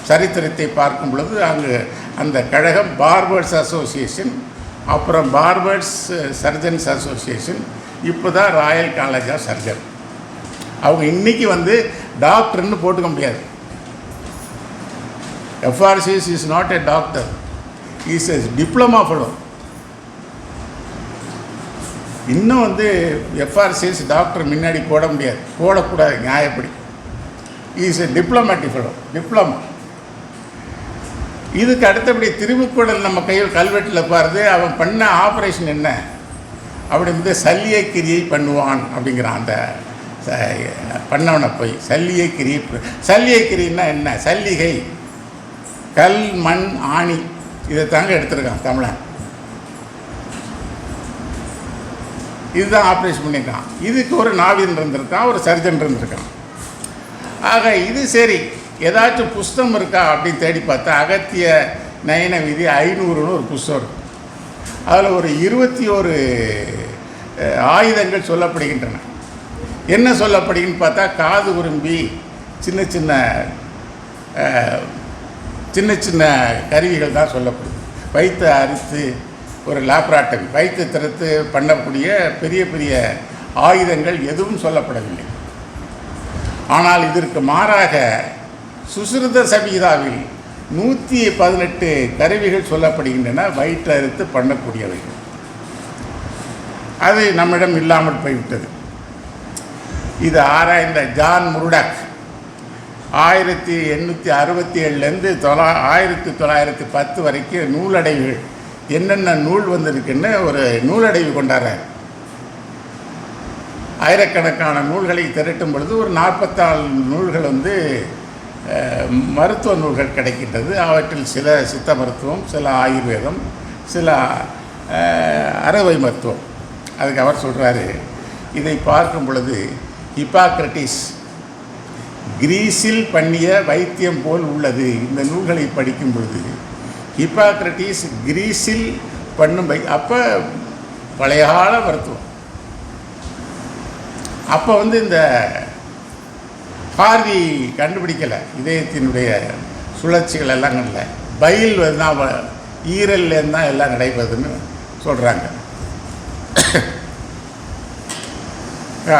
சரித்திரத்தை பார்க்கும் பொழுது அங்கு அந்த கழகம் பார்பர்ஸ் அசோசியேஷன், அப்புறம் பார்பர்ஸ் சர்ஜன்ஸ் அசோசியேஷன், இப்போ தான் ராயல் காலேஜ் ஆஃப் சர்ஜன். அவங்க இன்றைக்கி வந்து டாக்டர்னு போட்டுக்க முடியாது. FRCS is not a doctor, is a diploma fellow. இன்னும் வந்து எஃப்ஆர்சிஎஸ் டாக்டர் முன்னாடி போட முடியாது, போடக்கூடாது நியாயப்படி. Is a diplomatic fellow, diploma. இதுக்கு அடுத்தபடி திருமுக்குடல் நம்ம கையில் கல்வெட்டில் பாருது, அவன் பண்ண ஆப்ரேஷன் என்ன அப்படி வந்து சல்லியை கிரியை பண்ணுவான் அப்படிங்கிறான். அந்த பண்ணவனை போய் சல்லியை கிரின்னா என்ன? சல்லிகை, கல், மண், ஆணி, இதை தாங்க எடுத்திருக்கான் தமிழன். இதுதான் ஆப்ரேஷன் பண்ணியிருக்கான். இதுக்கு ஒரு நாவிதன் இருந்திருக்கான், ஒரு சர்ஜன் இருந்திருக்கான். ஆக இது சரி, ஏதாச்சும் புஸ்தகம் இருக்கா அப்படின்னு தேடி பார்த்தா அகத்திய நயன விதி 500ன்னு ஒரு புஸ்தகம் இருக்கும். அதில் ஒரு 21 ஆயுதங்கள் சொல்லப்படுகின்றன. என்ன சொல்லப்படுகின்னு பார்த்தா, காது உரும்பி சின்ன சின்ன கருவிகள் தான் சொல்லப்படுது. வயிற்று அறுத்து ஒரு லேப்ராட்டரி, வயிற்று திறத்து பண்ணக்கூடிய பெரிய பெரிய ஆயுதங்கள் எதுவும் சொல்லப்படவில்லை. ஆனால் இதற்கு மாறாக சுஸ்ருத சபீதாவில் 118 கருவிகள் சொல்லப்படுகின்றன, வயிற்று அறுத்து பண்ணக்கூடியவைகள். அது நம்மிடம் இல்லாமல் போய்விட்டது. இது ஆராய்ந்த ஜான் முர்டாக் 1867லேருந்து 1910 வரைக்கும் நூலடைவுகள் என்னென்ன நூல் வந்திருக்குன்னு ஒரு நூலடைவு கொண்டாடுறார். ஆயிரக்கணக்கான நூல்களை திரட்டும் பொழுது ஒரு 44 நூல்கள் வந்து மருத்துவ நூல்கள் கிடைக்கின்றது. அவற்றில் சில சித்த மருத்துவம், சில ஆயுர்வேதம், சில அறுவை மருத்துவம். அதுக்கு அவர் சொல்கிறாரு, இதை பார்க்கும் பொழுது ஹிப்பாக்ரட்டிஸ், கிரீஸில் பண்ணிய வைத்தியம் போல் உள்ளது. இந்த நூல்களை படிக்கும் பொழுது ஹிப்பாக்ரட்டிஸ் கிரீஸில் பண்ணும் அப்போ பழைய கால மருத்துவம். அப்போ இந்த ஹார்வி கண்டுபிடிக்கலை, இதயத்தினுடைய சுழற்சிகள் எல்லாம் இல்லை, பயில் தான் ஈரல்லேருந்து தான் எல்லாம் நடைபெறுதுன்னு சொல்கிறாங்க.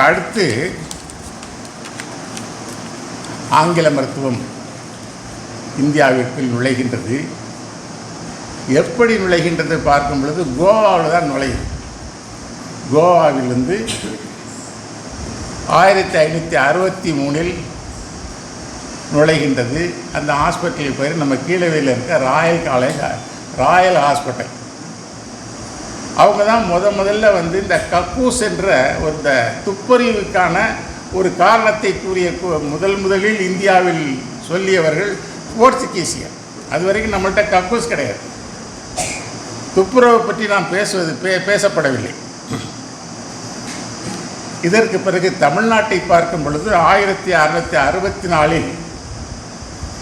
அடுத்து ஆங்கில மருத்துவம் இந்தியாவிற்குள் நுழைகின்றது. எப்படி நுழைகின்றது பார்க்கும் பொழுது கோவாவில் தான் நுழையுது. கோவாவிலிருந்து 1563 நுழைகின்றது. அந்த ஹாஸ்பிட்டல் பேர் நம்ம கீழவையில் இருக்க ராயல் ஹாஸ்பிட்டல். அவங்க தான் முதல்ல இந்த கக்கூஸ் என்ற ஒரு துப்பறிவுக்கான ஒரு காரணத்தை கூறிய முதலில் இந்தியாவில் சொல்லியவர்கள் போர்ச்சுகீசியர். அது வரைக்கும் நம்மள்கிட்ட கக்கூஸ் கிடையாது. துப்புரவை பற்றி நாம் பேசப்படவில்லை. இதற்கு பிறகு தமிழ்நாட்டை பார்க்கும் பொழுது 1664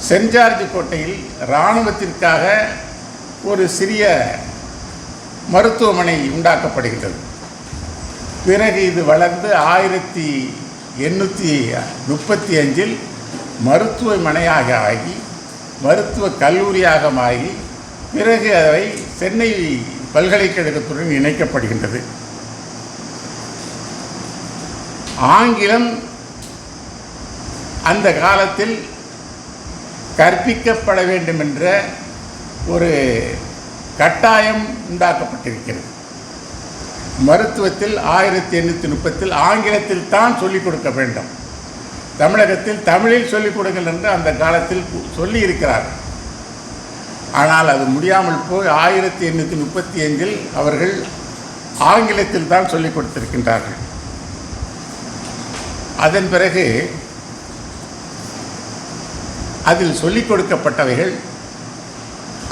சென்ட் ஜார்ஜ் கோட்டையில் இராணுவத்திற்காக ஒரு சிறிய மருத்துவமனை உண்டாக்கப்படுகின்றது. பிறகு இது வளர்ந்து 1835 மருத்துவமனையாக ஆகி மருத்துவக் கல்லூரியாக ஆகி பிறகு அவை சென்னை பல்கலைக்கழகத்துடன் இணைக்கப்படுகின்றது. ஆங்கிலம் அந்த காலத்தில் கற்பிக்கப்பட வேண்டும் என்ற ஒரு கட்டாயம் உண்டாக்கப்பட்டிருக்கிறது. மருத்துவத்தில் 1830 ஆங்கிலத்தில் தான் சொல்லிக் கொடுக்க வேண்டும். தமிழகத்தில் தமிழில் சொல்லிக் கொடுங்கள் என்று அந்த காலத்தில் சொல்லி இருக்கிறார். ஆனால் அது முடியாமல் போய் 1835 அவர்கள் ஆங்கிலத்தில் தான் சொல்லிக் கொடுத்திருக்கின்றார்கள். அதன் பிறகு அதில் சொல்லிக் கொடுக்கப்பட்டவைகள்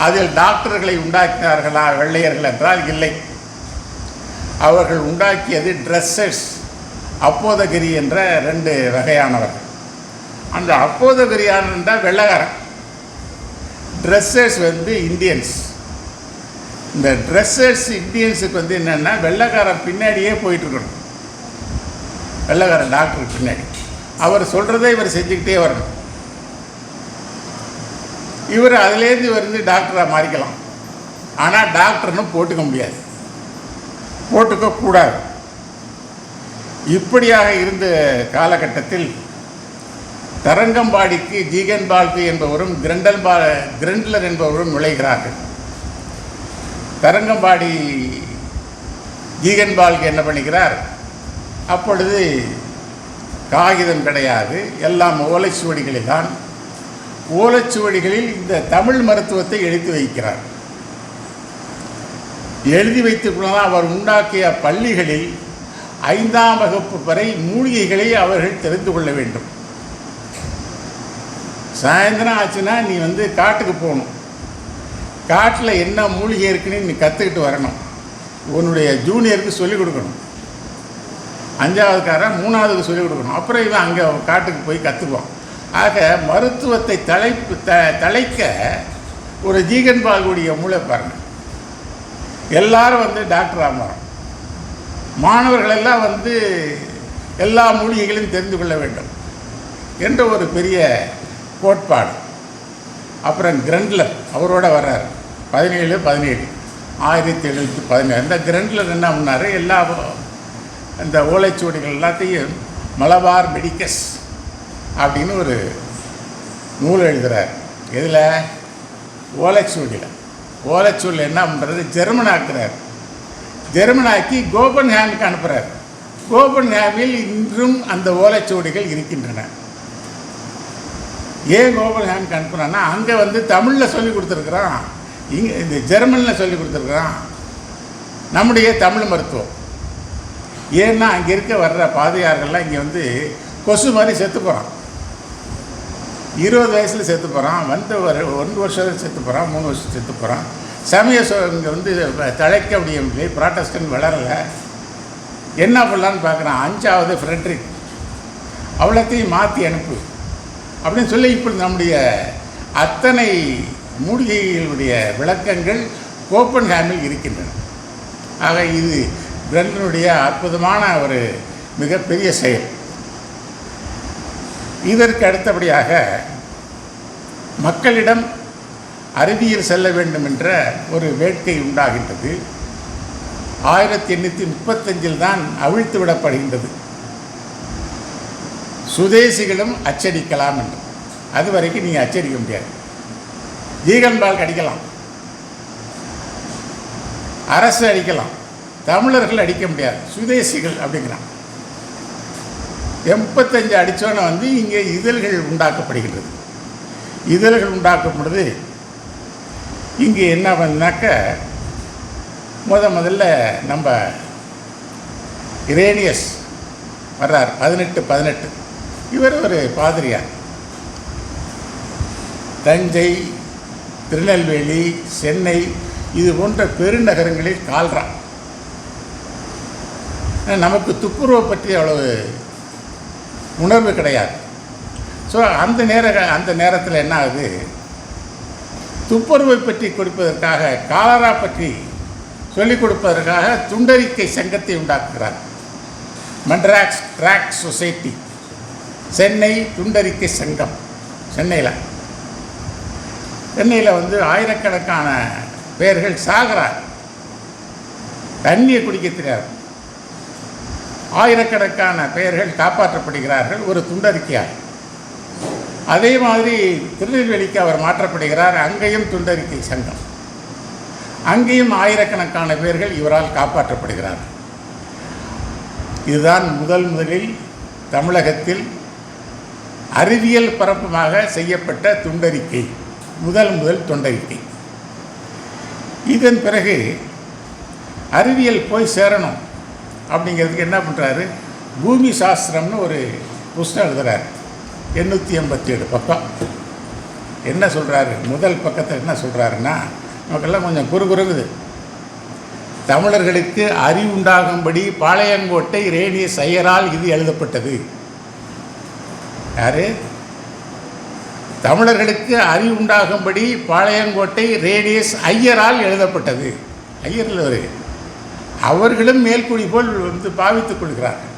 அதில் டாக்டர்களை உண்டாக்கினார்களா வெள்ளையர்கள் என்றால் இல்லை. அவர்கள் உண்டாக்கியது ட்ரெஸ்ஸர்ஸ், அப்போதகிரி என்ற 2 வகையானவர்கள். அந்த அப்போதகிரியான என்றால் வெள்ளைக்காரன், ட்ரெஸ்ஸர்ஸ் இந்தியன்ஸ். இந்த ட்ரெஸ்ஸர்ஸ் இந்தியன்ஸுக்கு என்னென்னா வெள்ளைக்காரன் பின்னாடியே போயிட்டுருக்கணும். வெள்ளைக்காரன் டாக்டருக்கு பின்னாடி அவர் சொல்கிறதை இவர் செஞ்சுக்கிட்டே வரணும். இவர் அதிலேருந்து டாக்டராக மாறிக்கலாம். ஆனால் டாக்டர்னு போட்டுக்க முடியாது, போட்டுக்கக்கூடாது. இப்படியாக இருந்த காலகட்டத்தில் தரங்கம்பாடிக்கு ஜீகன்பால்கு என்பவரும் கிரெண்ட்லர் என்பவரும் நுழைகிறார்கள். தரங்கம்பாடி ஜீகன்பால்கு என்ன பண்ணுகிறார், அப்பொழுது காகிதம் கிடையாது, எல்லாம் ஓலைச்சுவடிகளில் தான். ஓலைச்சுவடிகளில் இந்த தமிழ் மருத்துவத்தை எழுதி வைக்கிறார். எழுதி வைத்துக்கொள்ள அவர் உண்டாக்கிய பள்ளிகளில் 5ஆம் வகுப்பு வரை மூலிகைகளை அவர்கள் தெரிந்து கொள்ள வேண்டும். சாயந்தரம் ஆச்சுன்னா நீ காட்டுக்கு போகணும், காட்டில் என்ன மூலிகை இருக்குன்னு நீ கற்றுக்கிட்டு வரணும், உன்னுடைய ஜூனியருக்கு சொல்லிக் கொடுக்கணும், 5ஆவதுக்காரன் 3ஆவதுக்கு சொல்லிக் கொடுக்கணும். அப்புறம் இவன் அங்கே காட்டுக்கு போய் கற்றுக்குவான். ஆக மருத்துவத்தை தலைக்க ஒரு ஜீகன்பால்குடைய மூளை பாருங்கள். எல்லாரும் டாக்டர் ஆமாம், மாணவர்களெல்லாம் எல்லா மூலிகைகளையும் தெரிந்து கொள்ள வேண்டும் என்ற ஒரு பெரிய கோட்பாடு. அப்புறம் கிரெண்ட்லர் அவரோட வர்றார் 1717 இந்த கிரெண்ட்லர் என்ன பண்ணார், எல்லா இந்த ஓலைச்சுவடிகள் எல்லாத்தையும் மலபார் மெடிக்கஸ் அப்படின்னு ஒரு நூல் எழுதுகிறார். இதில் ஓலைச்சுவடியில் என்ன பண்ணுறது, ஜெர்மனாக்குறார். ஜெர்மனாக்கி கோபன்ஹேமுக்கு அனுப்புகிறார். கோபன்ஹேமில் இன்றும் அந்த ஓலைச்சுவடிகள் இருக்கின்றன. ஏன் கோபன்ஹேமுக்கு அனுப்புனான்னா அங்கே தமிழில் சொல்லி கொடுத்துருக்குறான், இங்கே இந்த ஜெர்மனில் சொல்லி கொடுத்துருக்குறான் நம்முடைய தமிழ் மருத்துவம். ஏன்னா அங்கே வர்ற பாதையார்கள்லாம் இங்கே கொசு மாதிரி செத்து போகிறான். 20 வயசில் செத்து போகிறான், ஒரு 1 வருஷத்தில் செத்து போகிறான், 3 வருஷம் செத்து போகிறான். சமய இங்கே தழைக்க முடியவில்லை, ப்ராட்டஸ்டன் வளரலை. என்ன பண்ணலான்னு பார்க்குறான். 5ஆவது ஃப்ரெட்ரிக், அவ்வளோத்தையும் மாற்றி அனுப்பு, அப்படின்னு சொல்லி இப்படி நம்முடைய அத்தனை மூலிகைகளுடைய விளக்கங்கள் கோப்பன்ஹேமில் இருக்கின்றன. ஆக இது பிரெண்டனுடைய அற்புதமான ஒரு மிகப்பெரிய செயல். இதற்கு அடுத்தபடியாக மக்களிடம் அறிவியல் செல்ல வேண்டும் என்ற ஒரு வேட்கை உண்டாகின்றது. 1835 தான் அவிழ்த்து விடப்படுகின்றது. சுதேசிகளும் அச்சடிக்கலாம் என்று. அது வரைக்கும் நீங்கள் அச்சடிக்க முடியாது. ஜீகன்பால் அடிக்கலாம், அரசு அடிக்கலாம், தமிழர்கள் அடிக்க முடியாது, சுதேசிகள் அப்படிங்கிறான். 85 அடித்தோன்னே வந்து இங்கே இதழ்கள் உண்டாக்கப்படுகின்றது. இதழ்கள் உண்டாக்கும் பொழுது இங்கே என்ன பண்ணாக்க முதல்ல நம்ம இரேனியஸ் வர்றார். 1818 இவர் ஒரு பாதிரியார். தஞ்சை, திருநெல்வேலி, சென்னை இது போன்ற பெருநகரங்களில் கால்றான். நமக்கு துப்புரவை பற்றி அவ்வளவு உணர்வு கிடையாது. ஸோ அந்த நேரத்தில் என்ன ஆகுது, துப்புரவை பற்றி கொடுப்பதற்காக, காலரா பற்றி சொல்லிக் கொடுப்பதற்காக துண்டறிக்கை சங்கத்தை உண்டாக்குகிறார். மெட்ராஸ் ட்ராக் சொசைட்டி, சென்னை துண்டறிக்கை சங்கம். சென்னையில் வந்து ஆயிரக்கணக்கான பேர்கள் சாகிறார், தண்ணியை குடிக்க தெரியாது. ஆயிரக்கணக்கான பெயர்கள் காப்பாற்றப்படுகிறார்கள் ஒரு துண்டறிக்கையால். அதே மாதிரி திருநெல்வேலிக்கு அவர் மாற்றப்படுகிறார். அங்கேயும் துண்டறிக்கை சங்கம், அங்கேயும் ஆயிரக்கணக்கான பேர்கள் இவரால் காப்பாற்றப்படுகிறார்கள். இதுதான் முதலில் தமிழகத்தில் அறிவியல் பரப்புமாக செய்யப்பட்ட துண்டறிக்கை, முதல் தொண்டறிக்கை. இதன் பிறகு அறிவியல் போய் சேரணும் அப்படிங்கிறதுக்கு என்ன பண்ணுறாரு, பூமி சாஸ்திரம்னு ஒரு புஸ்தகம் எழுதுகிறார். 887 பக்கம். என்ன சொல்கிறாரு, முதல் பக்கத்தில் என்ன சொல்கிறாருன்னா, நமக்கெல்லாம் கொஞ்சம் குறுகுறுங்குது. தமிழர்களுக்கு அறிவுண்டாகும்படி பாளையங்கோட்டை இரேனியஸ் ஐயரால் இது எழுதப்பட்டது. யாரு? தமிழர்களுக்கு அறிவுண்டாகும்படி பாளையங்கோட்டை இரேனியஸ் ஐயரால் எழுதப்பட்டது. ஐயரில் ஒரு அவர்களும் மேல்குடி போல் வந்து பாவித்துக் கொள்கிறார்கள்.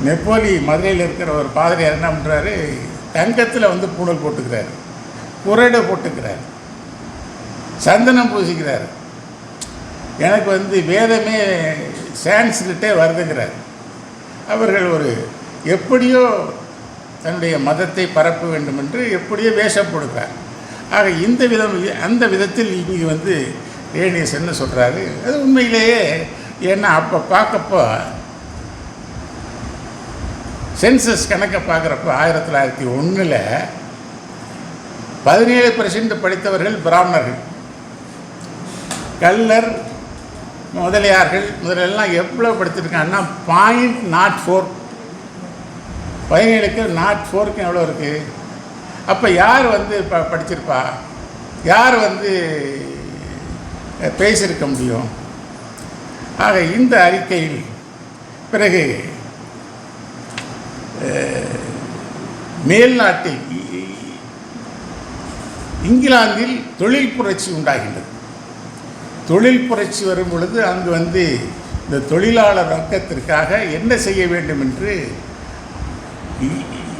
நெப்போலி மதுரையில் இருக்கிற ஒரு பாதிரியார் என்ன பண்ணுறாரு, தங்கத்தில் வந்து பூணல் போட்டுக்கிறார், குரடை போட்டுக்கிறார், சந்தனம் பூசிக்கிறார். எனக்கு வந்து வேதமே சான்ஸ்கிரிட்டே வருதுங்கிறார். அவர்கள் ஒரு எப்படியோ தன்னுடைய மதத்தை பரப்ப வேண்டும் என்று எப்படியோ வேஷம் கொடுக்கிறார். ஆக அந்த விதத்தில் இங்கே வந்து இரேனியஸ் என்ன சொல்கிறாரு, அது உண்மையிலேயே ஏன்னா அப்போ பார்க்கப்போ சென்சஸ் கணக்கை பார்க்குறப்ப 1901 17% படித்தவர்கள் பிராமணர்கள், கல்லர் முதலியார்கள் முதலெல்லாம் எவ்வளோ படிச்சிருக்காங்கன்னா 0.04. 17க்கு 0.04 எவ்வளோ இருக்குது? அப்போ யார் வந்து படிச்சிருப்பா, யார் வந்து பேசியிருக்க முடியும்? ஆக இந்த அறிக்கையில் பிறகு மேல்நாட்டில் இங்கிலாந்தில் தொழில் புரட்சி உண்டாகின்றது. தொழில் புரட்சி வரும் பொழுது அங்கு வந்து இந்த தொழிலாளர் வர்க்கத்திற்காக என்ன செய்ய வேண்டும் என்று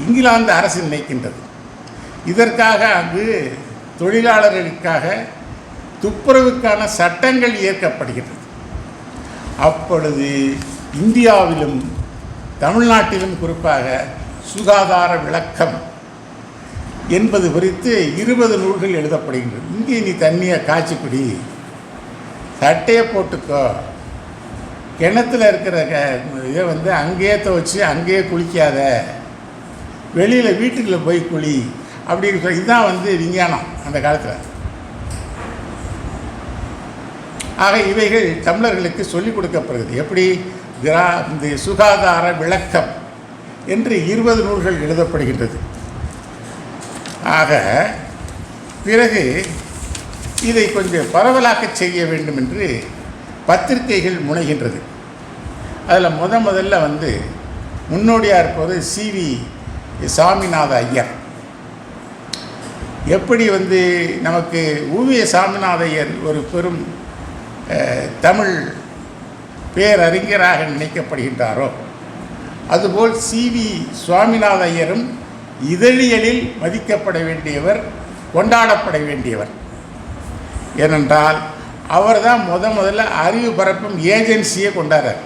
இங்கிலாந்து அரசு நினைக்கின்றது. இதற்காக அங்கு தொழிலாளர்களுக்காக துப்புரவுக்கான சட்டங்கள் இயக்கப்படுகின்றது. அப்பொழுது இந்தியாவிலும் தமிழ்நாட்டிலும் குறிப்பாக சுகாதார விளக்கம் என்பது குறித்து 20 நூல்கள் எழுதப்படுகின்றது. இங்கே நீ தண்ணியை காய்ச்சி குடி, சட்டையை போட்டுக்கோ, கிணத்துல இருக்கிற இதை வந்து அங்கேயே துவைச்சி அங்கேயே குளிக்காத, வெளியில் வீட்டுக்குள்ளே போய் குளி அப்படின்னு சொல்லி, இதுதான் வந்து விஞ்ஞானம் அந்த காலத்தில். ஆக இவைகள் தமிழர்களுக்கு சொல்லிக் கொடுக்கப்படுகிறது. எப்படி இந்த சுகாதார விளக்கம் என்று 20 நூல்கள் எழுதப்படுகின்றது. ஆக பிறகு இதை கொஞ்சம் பரவலாக்க செய்ய வேண்டும் என்று பத்திரிகைகள் முனைகின்றது. அதில் முதல்ல வந்து முன்னோடியாக இருப்பது CV சாமிநாத ஐயர். எப்படி நமக்கு ஊவிய சாமிநாத ஐயர் ஒரு பெரும் தமிழ் பேரறிஞராக நினைக்கப்படுகின்றாரோ, அதுபோல் சி.வி. சுவாமிநாத ஐயரும் இதழியலில் மதிக்கப்பட வேண்டியவர், கொண்டாடப்பட வேண்டியவர். ஏனென்றால் அவர் தான் முதல்ல அறிவு பரப்பும் ஏஜென்சியை கொண்டாடுறார்.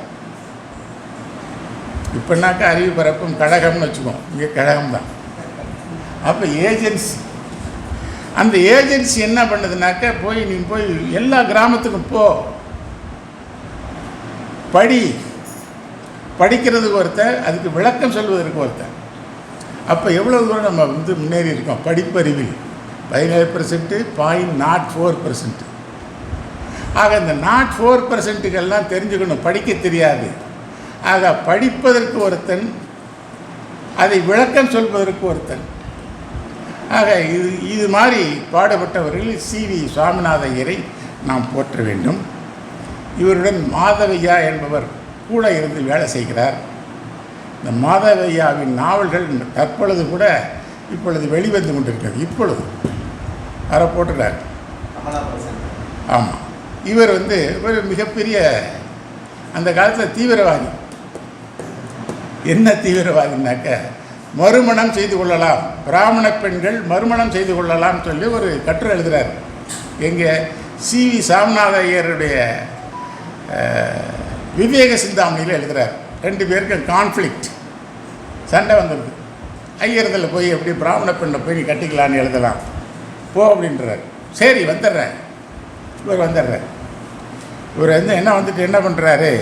இப்போனாக்கா அறிவு பரப்பும் கழகம்னு வச்சுக்கோம், இங்கே கழகம் தான். அப்போ ஏஜென்சி, அந்த ஏஜென்சி என்ன பண்ணுதுனாக்கா, நீ போய் எல்லா கிராமத்துக்கும் போ, படிக்கிறதுக்கு ஒருத்தர், அதுக்கு விளக்கம் சொல்வதற்கு ஒருத்தர். அப்போ எவ்வளோ தூரம் நம்ம முன்னேறி இருக்கோம் படிப்பறிவில். 17%, 0.04%. ஆக இந்த 0.4%க்கெல்லாம் தெரிஞ்சுக்கணும், படிக்க தெரியாது. ஆக படிப்பதற்கு ஒருத்தன், அதை விளக்கம் சொல்வதற்கு ஒருத்தன். ஆக இது மாதிரி பாடுபட்டவர்கள் சி.வி. சுவாமிநாத ஐயரை நாம் போற்ற வேண்டும். இவருடன் மாதவையா என்பவர் கூட இருந்து வேலை செய்கிறார். இந்த மாதவையாவின் நாவல்கள் தற்பொழுது கூட இப்பொழுது வெளிவந்து கொண்டிருக்கிறது. இப்பொழுது அவரை போட்டுறார். ஆமாம், இவர் ஒரு மிகப்பெரிய அந்த காலத்தில் தீவிரவாதி. என்ன தீவிரவாதினாக்க, மறுமணம் செய்து கொள்ளலாம், பிராமண பெண்கள் மறுமணம் செய்து கொள்ளலாம் சொல்லி ஒரு கட்டுரை எழுதுகிறார். எங்கே சி.வி. சாமிநாத ஐயருடைய விவேக சிந்தாமணியில் எழுதுகிறார். 2 பேருக்கும் கான்ஃப்ளிக்ட், சண்டை வந்துடுது. ஐயரத்தில் போய் எப்படி பிராமண பெண்ணை போய் நீ கட்டிக்கலான்னு எழுதலாம், போ அப்படின்றார். சரி வந்துடுறேன். இவர் வந்துடுறார். இவர் என்ன பண்ணுறாரு,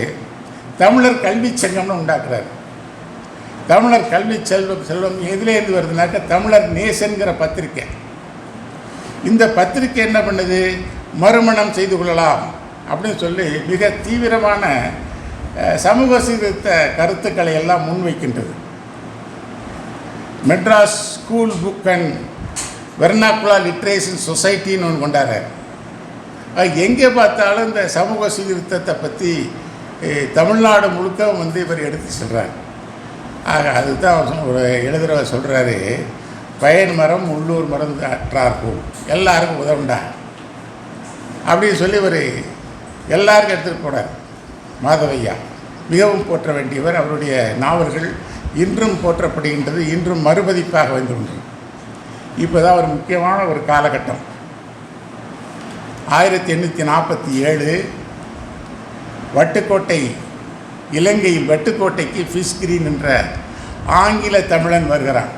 தமிழர் கல்வி சங்கம்னு உண்டாக்குறாரு. தமிழர் கல்வி செல்வம் எதுலேருந்து வருதுனாக்க, தமிழர் நேசன்கிற பத்திரிக்கை. இந்த பத்திரிக்கை என்ன பண்ணுது, மறுமணம் செய்து கொள்ளலாம் அப்படின்னு சொல்லி மிக தீவிரமான சமூக சீர்திருத்த கருத்துக்களை எல்லாம் முன்வைக்கின்றது. Madras school book and vernacular literature சொசைட்டின்னு ஒன்று கொண்டாடுறார். எங்கே பார்த்தாலும் இந்த சமூக சீர்திருத்தத்தை பற்றி தமிழ்நாடு முழுக்க இவர் எடுத்து சொல்கிறார். ஆக அதுதான் ஒரு எழுதுகிறவர் சொல்கிறாரு, பயன் மரம் உள்ளூர் மரம் அற்றார்க்கும், எல்லாருக்கும் உதவுண்டா அப்படின்னு சொல்லி இவர் எல்லாருக்கும் எடுத்துகிட்டு போனார். மாதவையா மிகவும் போற்ற வேண்டியவர். அவருடைய நாவல்கள் இன்றும் போற்றப்படுகின்றது, இன்றும் மறுபதிப்பாக வந்து. இப்போ தான் ஒரு முக்கியமான ஒரு காலகட்டம். 1847 வட்டுக்கோட்டை, இலங்கையில் வட்டுக்கோட்டைக்கு ஃபிஷ்கிரீன் என்ற ஆங்கில தமிழன் வருகிறான்.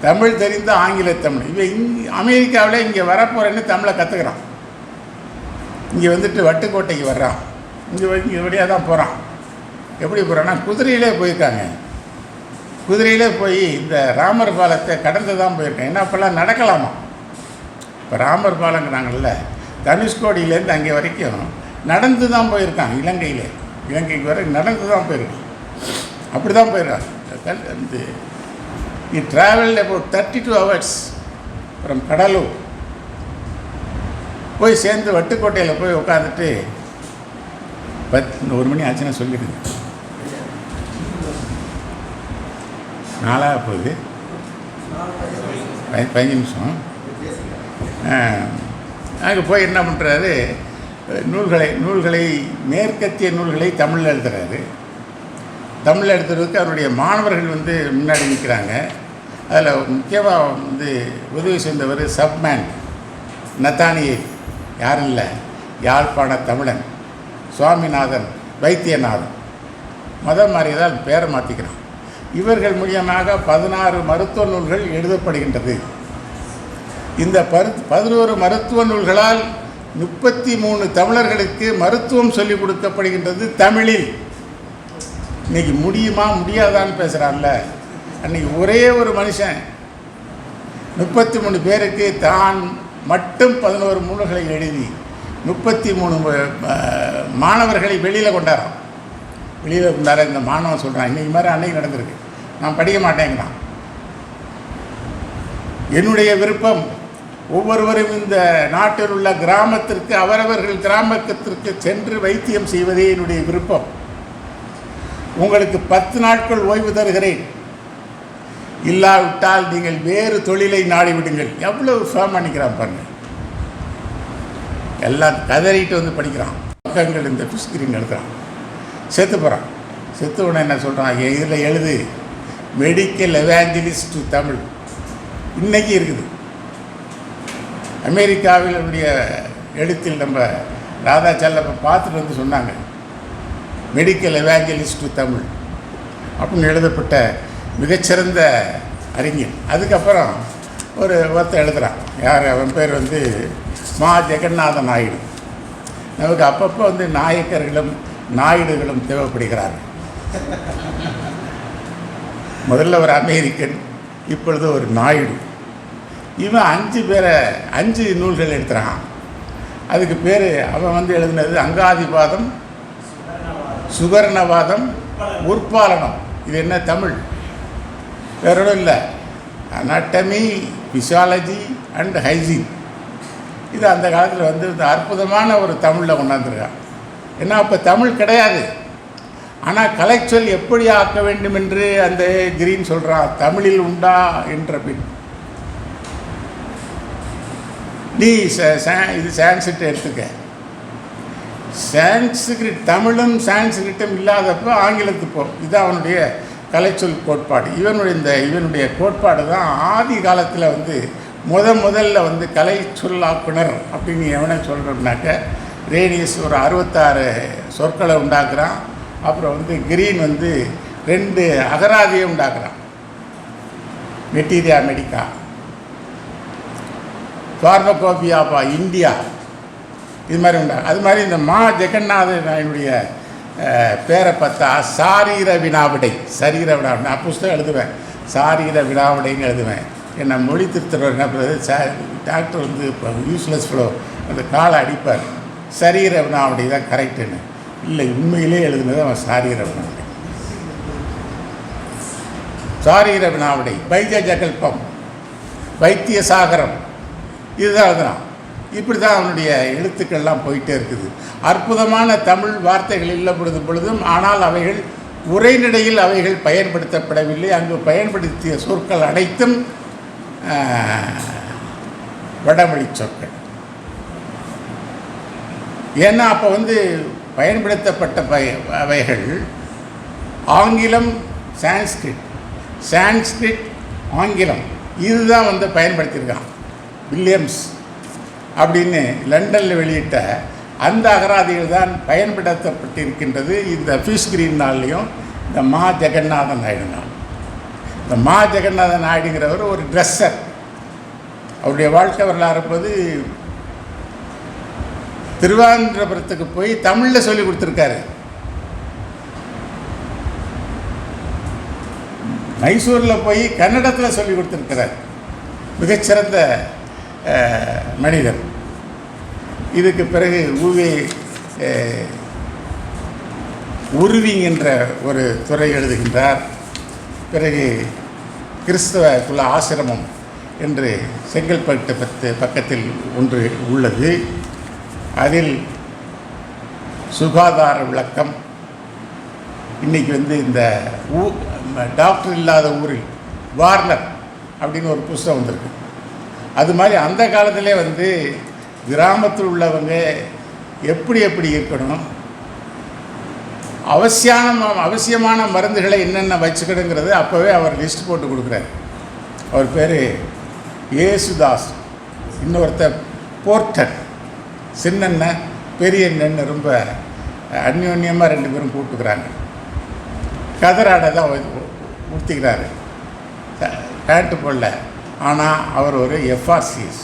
தமிழ் தெரிந்த ஆங்கில தமிழ். இவன் அமெரிக்காவில் இங்கே வரப்போகிறேன்னு தமிழை கற்றுக்கிறான். இங்கே வட்டுக்கோட்டைக்கு வர்றான். இங்கே வழியாக தான் போகிறான். எப்படி போகிறான்னா, குதிரையிலே போயிருக்காங்க. குதிரையிலே போய் இந்த ராமர் பாலத்தை கடந்து தான் போயிருக்கேன். ஏன்னா அப்போல்லாம் நடக்கலாமா. இப்போ ராமர் பாலங்கிறாங்கல்ல, தனுஷ்கோடியிலேருந்து அங்கே வரைக்கும் நடந்து தான் போயிருக்கான். இலங்கைக்கு வரை நடந்து தான் போயிருக்கான். அப்படி தான் போயிருக்கான். he traveled about 32 hours from Cuddalore. போய் சேர்ந்து வட்டுக்கோட்டையில் போய் உட்காந்துட்டு 1 மணி ஆச்சுன்னா சொல்லிடுங்க. 4 போகுது, 15 நிமிஷம். அங்கே போய் என்ன பண்ணுறாரு, நூல்களை மேற்கத்திய நூல்களை தமிழில் எழுதுகிறாரு. தமிழில் எழுதுறதுக்கு அவருடைய மாணவர்கள் முன்னாடி நிற்கிறாங்க. அதில் முக்கியமாக உதவி செய்தவர் சப்மேன் நத்தானியே, யாரும் இல்லை, யாழ்ப்பாண தமிழன் சுவாமிநாதன் வைத்தியநாதன். மதம் மாறியதால் பேரை மாற்றிக்கிறான். இவர்கள் மூலியமாக 16 மருத்துவ நூல்கள் எழுதப்படுகின்றது. இந்த 11 மருத்துவ நூல்களால் 33 தமிழர்களுக்கு மருத்துவம் சொல்லிக் கொடுக்கப்படுகின்றது தமிழில். இன்றைக்கி முடியுமா முடியாதான்னு பேசுகிறான்ல, அன்றைக்கி ஒரே ஒரு மனுஷன் 33 பேருக்கு தான் மட்டும் 11 நூல்களை எழுதி 33 மாணவர்களை வெளியில் கொண்டாடுறான். வெளியில் கொண்டாட இந்த மாணவன் சொல்கிறான், இன்றைக்கி மாதிரி அன்னைக்கு நடந்திருக்கு, நான் படிக்க மாட்டேங்கிறான். என்னுடைய விருப்பம் ஒவ்வொருவரும் இந்த நாட்டில் உள்ள கிராமத்திற்கு அவரவர்கள் கிராமத்திற்கு சென்று வைத்தியம் செய்வதே என்னுடைய விருப்பம். உங்களுக்கு 10 நாட்கள் ஓய்வு தருகிறேன். இல்லாவிட்டால் நீங்கள் வேறு தொழிலை நாடிவிடுங்கள். எவ்வளவு ஃபேம் பண்ணிக்கிறான் பாருங்க. எல்லாம் கதறிட்டு வந்து படிக்கிறான். பக்கங்கள் இந்த ஸ்கிரீன் எழுதுறான். செத்து போகிறான். செத்து உடனே என்ன சொல்கிறான், இதில் எழுது மெடிக்கல் எவாஞ்சலிஸ்ட் டு தமிழ். இன்றைக்கி இருக்குது. அமெரிக்காவில் உடைய எழுத்தில் நம்ம ராதா செல்லப்ப பார்த்துட்டு வந்து சொன்னாங்க, மெடிக்கல் எவாஞ்சலிஸ்ட் டு தமிழ் அப்படின்னு எழுதப்பட்ட மிகச்சிறந்த அறிஞர். அதுக்கப்புறம் ஒருத்தர் எழுதுகிறான். யார் அவன் பேர் வந்து மா ஜெகநாத நாயுடு. நமக்கு அப்பப்போ வந்து நாயக்கர்களும் நாயுடுகளும் தேவைப்படுகிறார்கள். முதல்ல ஒரு அமெரிக்கன், இப்பொழுது ஒரு நாயுடு. இவன் 5 நூல்கள் எடுத்துறான். அதுக்கு பேர் அவன் வந்து எழுதினது அங்காதிவாதம், சுகர்ணவாதம், உற்பாலனம். இது என்ன தமிழ்? வேறோட இல்லை. Anatomy, physiology and hygiene. இது அந்த காலத்தில் வந்து இந்த அற்புதமான ஒரு தமிழில் கொண்டாந்துருக்கான். ஏன்னா அப்போ தமிழ் கிடையாது. ஆனால் கலைச்சொல் எப்படி ஆக்க வேண்டும் என்று அந்த கிரீன் சொல்கிறான். தமிழில் உண்டா என்ற பின் நீ இது சான்ஸ்கிரிட் எடுத்துக்க. சான்ஸ்கிரிட் தமிழும் சான்ஸ்கிரிட்டும் இல்லாதப்போ ஆங்கிலத்துக்கு போ. இதுதான் அவனுடைய கலைச்சொல் கோட்பாடு. இவனுடைய கோட்பாடு தான் ஆதி காலத்தில் வந்து முதல்ல வந்து கலைச்சொல்லாக்குனர் அப்படின்னு எவனை சொல்கிறோம்னாக்க ரேடியஸ் ஒரு 66 சொற்களை உண்டாக்குறான். அப்புறம் வந்து கிரீன் வந்து 2 அகராதியை உண்டாக்குறான். மெட்டீரியா மெடிக்கா, ஃபார்மகோபியாபா இந்தியா, இது மாதிரி உண்டாகும். அது மாதிரி இந்த மா ஜெகநாதனுடைய பேரை பார்த்தா சாரீர வினாவிடை, சரீர வினாவிடை. நான் புஸ்தகம் எழுதுவேன், சாரீர வினாவிடைன்னு எழுதுவேன். என்னை மொழி திருத்தவர் என்ன பண்ணுறது, டாக்டர் வந்து இப்போ யூஸ்லெஸ் ஃப்ளோ அந்த காலை அடிப்பார். சரீர வினாவிடை தான் கரெக்டுன்னு. இல்லை, உண்மையிலே எழுதுனது அவன் சாரீர வினாவிடை. சாரீர வினாவிடை, வைஜ ஜகல்பம், வைத்திய சாகரம், இதுதான் எழுதுனான். இப்படி தான் அவனுடைய எழுத்துக்கள்லாம் போயிட்டே இருக்குது. அற்புதமான தமிழ் வார்த்தைகள் இல்லை பொழுதும், ஆனால் அவைகள் உரைநடையில் அவைகள் பயன்படுத்தப்படவில்லை. அங்கு பயன்படுத்திய சொற்கள் அனைத்தும் வடமொழி சொற்கள். ஏன்னா அப்போ வந்து பயன்படுத்தப்பட்ட அவைகள் ஆங்கிலம், சான்ஸ்கிரிட் ஆங்கிலம், இதுதான் வந்து பயன்படுத்தியிருக்கான். வில்லியம்ஸ் அப்படின்னு லண்டனில் வெளியிட்ட அந்த அகராதிகள் தான் பயன்படுத்தப்பட்டிருக்கின்றது. இந்த ஃபீஸ் கிரீன் நாள்லேயும் இந்த மா ஜெகநாதன் நாயுடு நாள். இந்த மா ஜெகநாதன் நாயுடுங்கிறவர் ஒரு ட்ரெஸ்ஸர். அவருடைய வாழ்க்கை வரலாறு போது திருவாந்திரபுரத்துக்கு போய் தமிழில் சொல்லி கொடுத்துருக்காரு. மைசூரில் போய் கன்னடத்தில் சொல்லி கொடுத்துருக்கிறார். மிகச்சிறந்த மனிதர். இதுக்கு பிறகு உருவிங் என்ற ஒரு துறை எழுதுகின்றார். பிறகு கிறிஸ்தவ குல ஆசிரமம் என்று செங்கல்பட்டு பக்கத்தில் ஒன்று உள்ளது. அதில் சுகாதார விளக்கம். இன்றைக்கி வந்து இந்த டாக்டர் இல்லாத ஊரில் வார்னர் அப்படின்னு ஒரு புஸ்தகம் வந்திருக்கு. அது மாதிரி அந்த காலத்திலே வந்து கிராமத்தில் உள்ளவங்க எப்படி இருக்கணும், அவசியமான மருந்துகளை என்னென்ன வச்சுக்கணுங்கிறது அப்போவே அவர் லிஸ்ட் போட்டு கொடுக்குறாரு. அவர் பேர் ஏசுதாஸ். இன்னொருத்தர் போர்ட்டர். சின்னண்ண பெரியண்ணன்னு ரொம்ப அந்யோன்யமாக 2 பேரும் கூப்பிட்டுக்கிறாங்க. கதராடை தான் உடுத்திக்கிறாரு, பேண்ட்டு போடல. ஆனால் அவர் ஒரு எஃப்ஆர்சிஎஸ்.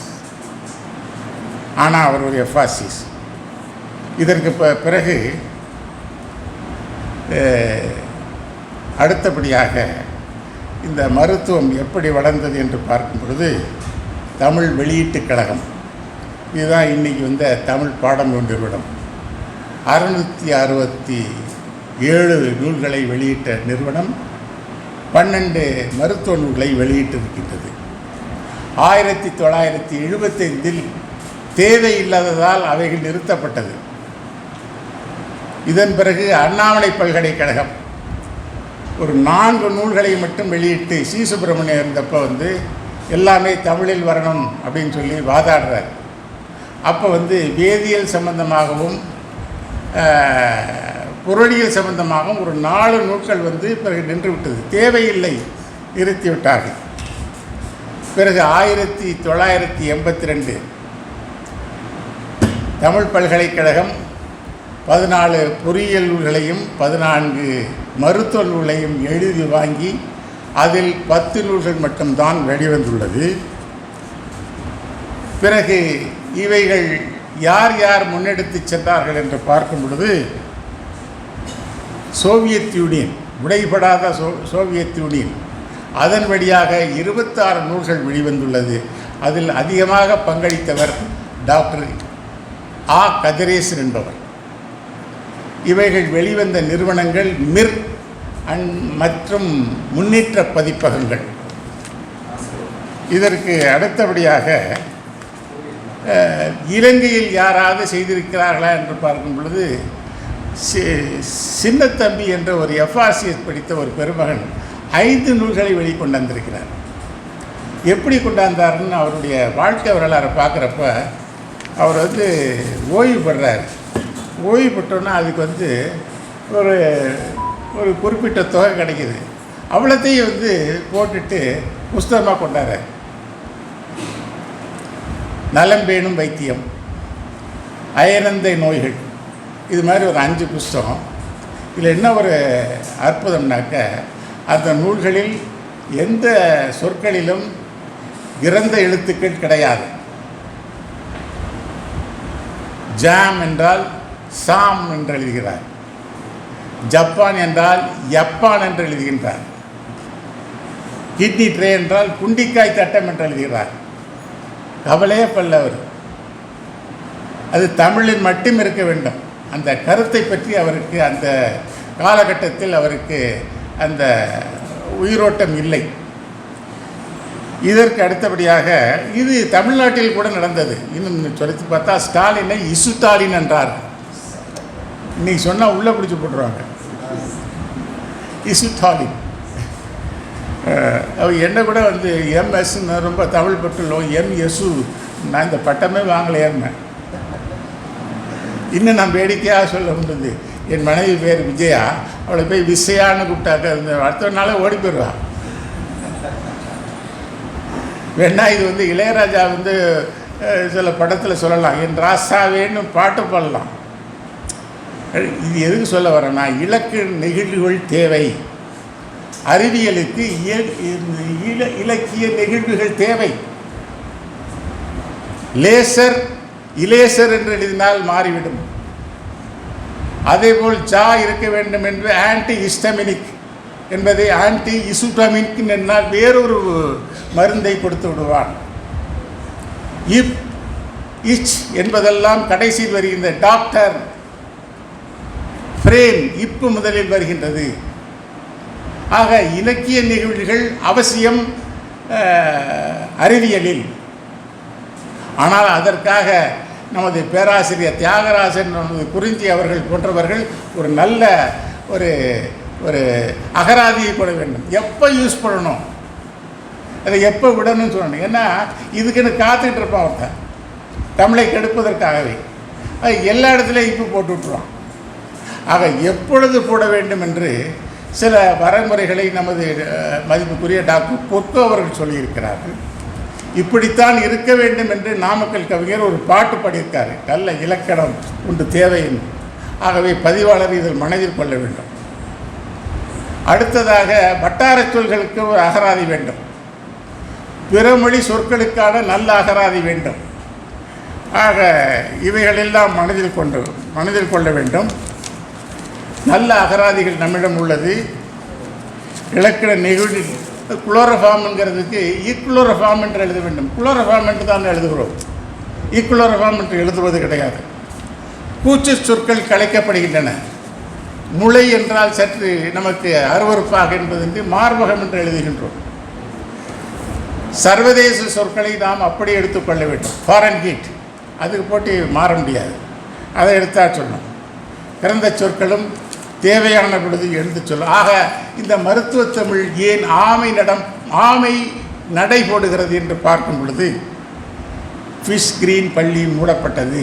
இதற்கு பிறகு அடுத்தபடியாக இந்த மருத்துவம் எப்படி வளர்ந்தது என்று பார்க்கும் பொழுது தமிழ் வெளியீட்டுக் கழகம், இதுதான் இன்றைக்கி வந்த தமிழ் பாடம் நிறுவனம். 667 நூல்களை வெளியிட்ட நிறுவனம் 12 மருத்துவ நூல்களை வெளியிட்டிருக்கின்றது. 1975 தேவையில்லாததால் அவைகள் நிறுத்தப்பட்டது. இதன் பிறகு அண்ணாமலை பல்கலைக்கழகம் ஒரு 4 நூல்களை மட்டும் வெளியிட்டு சி சுப்பிரமணியம் இருந்தப்போ எல்லாமே தமிழில் வரணும் அப்படின்னு சொல்லி வாதாடுறார். அப்போ வேதியியல் சம்பந்தமாகவும் பொருளியல் சம்பந்தமாகவும் ஒரு 4 நூல்கள் பிறகு நின்று விட்டது, தேவையில்லை, நிறுத்திவிட்டார்கள். பிறகு 1982 தமிழ் பல்கலைக்கழகம் 14 பொறியியல் நூல்களையும் 14 மருத்துவ நூல்களையும் எழுதி வாங்கி அதில் 10 நூல்கள் மட்டும்தான் வெளிவந்துள்ளது. பிறகு இவைகள் யார் யார் முன்னெடுத்து சென்றார்கள் என்று பார்க்கும் பொழுது சோவியத் யூனியன், உடைபடாத சோவியத் யூனியன், அதன் வழியாக 26 நூல்கள் வெளிவந்துள்ளது. அதில் அதிகமாக பங்களித்தவர் டாக்டர் ஆ. கதிரேசன் என்பவர். இவைகள் வெளிவந்த நிறுவனங்கள் மிர் மற்றும் முன்னேற்ற பதிப்பகங்கள். இதற்கு அடுத்தபடியாக இலங்கையில் யாராவது செய்திருக்கிறார்களா என்று பார்க்கும் பொழுது சின்னத்தம்பி என்ற ஒரு FRCS படித்த ஒரு பெருமகன் 5 நூல்களை வெளிக்கொண்டு வந்திருக்கிறார். எப்படி கொண்டாந்தாருன்னு அவருடைய வாழ்க்கை வரலாறை பார்க்குறப்ப அவர் ஓய்வு பெறார். ஓய்வு பெற்றோன்னா அதுக்கு ஒரு ஒரு குறிப்பிட்ட தொகை கிடைக்கிது. அவ்வளோத்தையும் போட்டுட்டு புஸ்தகமாக கொண்டாரு. நலம் பேணும் வைத்தியம், அயனந்தை நோய்கள், இது மாதிரி ஒரு 5 புஸ்தகம். இதில் என்ன ஒரு அற்புதம்னாக்க அந்த நூல்களில் எந்த சொற்களிலும் இறந்த எழுத்துக்கள் கிடையாது. ஜாம் என்றால் சாம் என்று எழுதுகிறார், ஜப்பான் என்றால் யப்பான் என்று எழுதுகின்றார், கிட்னி ட்ரே என்றால் குண்டிக்காய் தட்டம் என்று எழுதுகிறார். கவலையே பல்லவர். அது தமிழில் மட்டும் இருக்க வேண்டும். அந்த கருத்தை பற்றி அவருக்கு அந்த காலகட்டத்தில் அவருக்கு அந்த உயிரோட்டம் இல்லை. இதற்கு அடுத்தபடியாக இது தமிழ்நாட்டில் கூட நடந்தது. இன்னும் சொல்லி பார்த்தா ஸ்டாலினை இசுத்தாலின் என்றார். இன்னைக்கு சொன்னால் உள்ளே பிடிச்சி போட்டுருவாங்க. இசுத்தாலின் அவர் என்ன கூட எம்எஸ்ன்னு ரொம்ப தமிழ் பட்டுள்ளோம். எம்எஸ்ஸு நான் இந்த பட்டமே வாங்கலையேன்னு இன்னும் நான் வேடிக்கையாக சொல்ல முடியுது. என் மனைவி பேர் விஜயா, அவளை போய் விசையான்னு கூப்பிட்டாக்க அடுத்த நாளே ஓடி போயிடுவா. வேணா இது இளையராஜா சில படத்தில் சொல்லலாம், என் ராசாவேன்னு பாட்டு பாடலாம். இது எதுக்கு சொல்ல வரேன்னா, இலக்கு நிகழ்வுகள் தேவை, அறிவியலுக்கு இலக்கிய நிகழ்வுகள் தேவை. லேசர் இலேசர் என்று எழுதினால் மாறிவிடும். அதேபோல் ஜா இருக்க வேண்டும் என்று ஆன்டி ஹிஸ்டமினிக் என்பதை ஆன்டி இசுட்டமினிக் என்னால் வேறொரு மருந்தை கொடுத்து விடுவான். இப் இச் என்பதெல்லாம் கடைசியில் வருகின்ற டாக்டர் ஃப்ரேம் இப்பு முதலில் வருகின்றது. ஆக இலக்கிய நிகழ்வுகள் அவசியம் அறிவியலில். ஆனால் அதற்காக நமது பேராசிரியர் தியாகராஜன், நமது குறிஞ்சி அவர்கள் போன்றவர்கள் ஒரு நல்ல ஒரு ஒரு அகராதியை போட வேண்டும். எப்போ யூஸ் பண்ணணும், அதை எப்போ விடணும்னு சொல்லணும். ஏன்னா இதுக்குன்னு காத்துக்கிட்டு இருப்பான் ஒருத்தன், தமிழை கெடுப்பதற்காகவே. அது எல்லா இடத்துலையும் இப்போ போட்டு விட்டுருவான். ஆக எப்பொழுது போட வேண்டும் என்று சில வரைமுறைகளை நமது மதிப்புக்குரிய டாக்டர் பொற்கோ அவர்கள் சொல்லியிருக்கிறார்கள். இப்படித்தான் இருக்க வேண்டும் என்று நாமக்கல் கவிஞர் ஒரு பாட்டு பாடியிருக்காரு. நல்ல இலக்கணம் உண்டு தேவைன்னு. ஆகவே பதிவாளர் இதில் மனதில் கொள்ள வேண்டும். அடுத்ததாக வட்டார சொல்களுக்கு ஒரு அகராதி வேண்டும். பிறமொழி சொற்களுக்கான நல்ல அகராதி வேண்டும். ஆக இவைகளெல்லாம் மனதில் கொள்ள வேண்டும். நல்ல அகராதிகள் நம்மிடம் உள்ளது. இலக்கண நிகழ்வு குளோரோஃபார்ம்ங்கிறதுக்கு ஈக்குளோரோஃபார்ம் என்று எழுத வேண்டும். குளோரோஃபார்ம் என்று தான் எழுதுகிறோம், ஈக்குளோரோஃபார்ம் என்று எழுதுவது கிடையாது. கூச்சு சொற்கள் கலைக்கப்படுகின்றன. முளை என்றால் சற்று நமக்கு அருவறுப்பாக என்பது மார்பகம் என்று எழுதுகின்றோம். சர்வதேச சொற்களை நாம் அப்படி எடுத்துக்கொள்ள வேண்டும். ஃபாரன் ஹீட் அதுக்கு போட்டு மாற முடியாது, அதை எடுத்தா சொன்னோம். பிறந்த சொற்களும் தேவையான பொழுது எழுந்து சொல்லும். ஆக இந்த மருத்துவ தமிழ் ஏன் ஆமை நடை போடுகிறது என்று பார்க்கும் பொழுது, ஃபிஷ் கிரீன் பள்ளி மூடப்பட்டது.